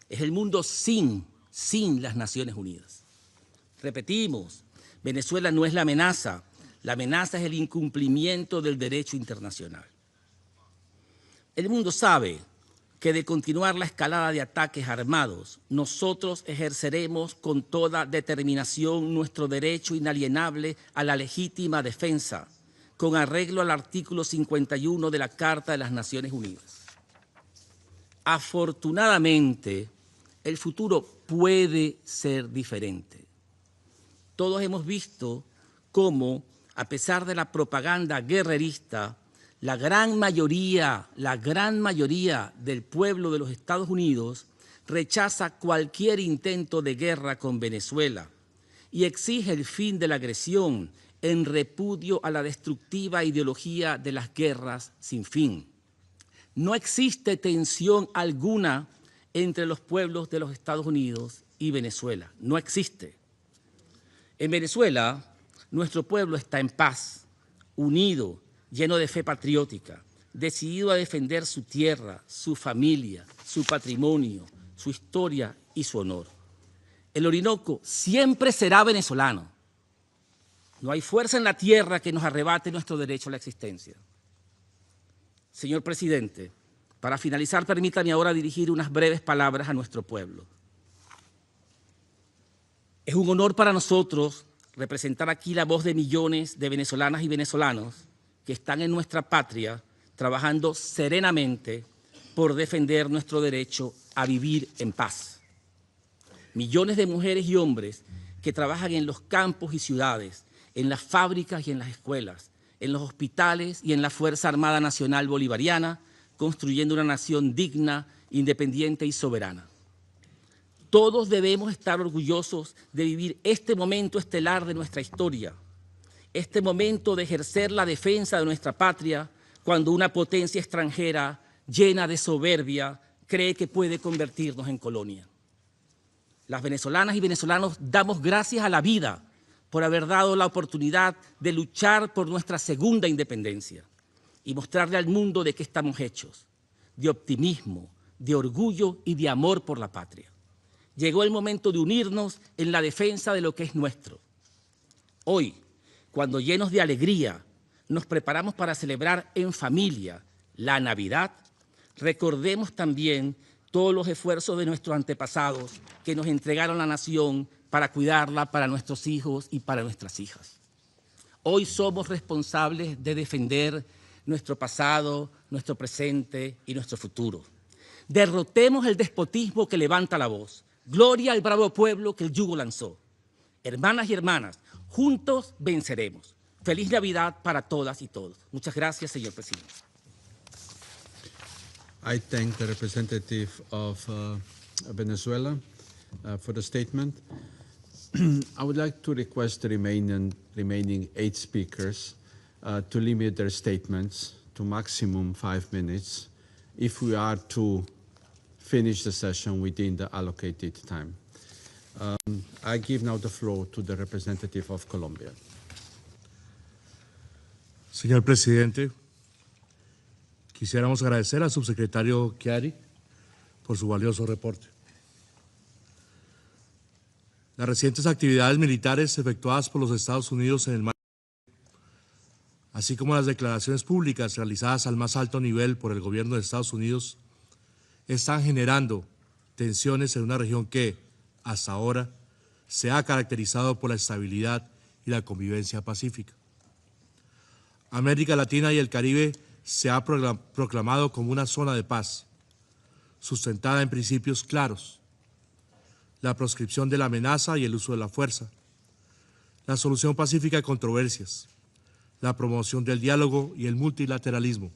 Es el mundo sin las Naciones Unidas. Repetimos, Venezuela no es la amenaza es el incumplimiento del derecho internacional. El mundo sabe que de continuar la escalada de ataques armados, nosotros ejerceremos con toda determinación nuestro derecho inalienable a la legítima defensa, con arreglo al artículo 51 de la Carta de las Naciones Unidas. Afortunadamente, el futuro puede ser diferente. Todos hemos visto cómo, a pesar de la propaganda guerrerista, la gran mayoría del pueblo de los Estados Unidos rechaza cualquier intento de guerra con Venezuela y exige el fin de la agresión en repudio a la destructiva ideología de las guerras sin fin. No existe tensión alguna entre los pueblos de los Estados Unidos y Venezuela. No existe. En Venezuela, nuestro pueblo está en paz, unido, lleno de fe patriótica, decidido a defender su tierra, su familia, su patrimonio, su historia y su honor. El Orinoco siempre será venezolano. No hay fuerza en la tierra que nos arrebate nuestro derecho a la existencia. Señor presidente, para finalizar, permítame ahora dirigir unas breves palabras a nuestro pueblo. Es un honor para nosotros representar aquí la voz de millones de venezolanas y venezolanos que están en nuestra patria trabajando serenamente por defender nuestro derecho a vivir en paz. Millones de mujeres y hombres que trabajan en los campos y ciudades, en las fábricas y en las escuelas, en los hospitales y en la Fuerza Armada Nacional Bolivariana, construyendo una nación digna, independiente y soberana. Todos debemos estar orgullosos de vivir este momento estelar de nuestra historia, este momento de ejercer la defensa de nuestra patria cuando una potencia extranjera llena de soberbia cree que puede convertirnos en colonia. Las venezolanas y venezolanos damos gracias a la vida por haber dado la oportunidad de luchar por nuestra segunda independencia y mostrarle al mundo de qué estamos hechos, de optimismo, de orgullo y de amor por la patria. Llegó el momento de unirnos en la defensa de lo que es nuestro. Hoy, cuando llenos de alegría nos preparamos para celebrar en familia la Navidad, recordemos también todos los esfuerzos de nuestros antepasados que nos entregaron la nación para cuidarla para nuestros hijos y para nuestras hijas. Hoy somos responsables de defender nuestro pasado, nuestro presente y nuestro futuro. Derrotemos el despotismo que levanta la voz. Gloria al bravo pueblo que el yugo lanzó. Hermanas y hermanas, juntos venceremos. Feliz Navidad para todas y todos. Muchas gracias, señor presidente. I thank the representative of Venezuela for the statement. I would like to request the remaining 8 speakers to limit their statements to maximum 5 minutes if we are to finish the session within the allocated time. I give now the floor to the representative of Colombia. Señor presidente, quisiéramos agradecer al subsecretario Chiari por su valioso reporte. Las recientes actividades militares efectuadas por los Estados Unidos en el mar, así como las declaraciones públicas realizadas al más alto nivel por el gobierno de Estados Unidos, están generando tensiones en una región que, hasta ahora, se ha caracterizado por la estabilidad y la convivencia pacífica. América Latina y el Caribe se ha proclamado como una zona de paz, sustentada en principios claros: la proscripción de la amenaza y el uso de la fuerza, la solución pacífica de controversias, la promoción del diálogo y el multilateralismo,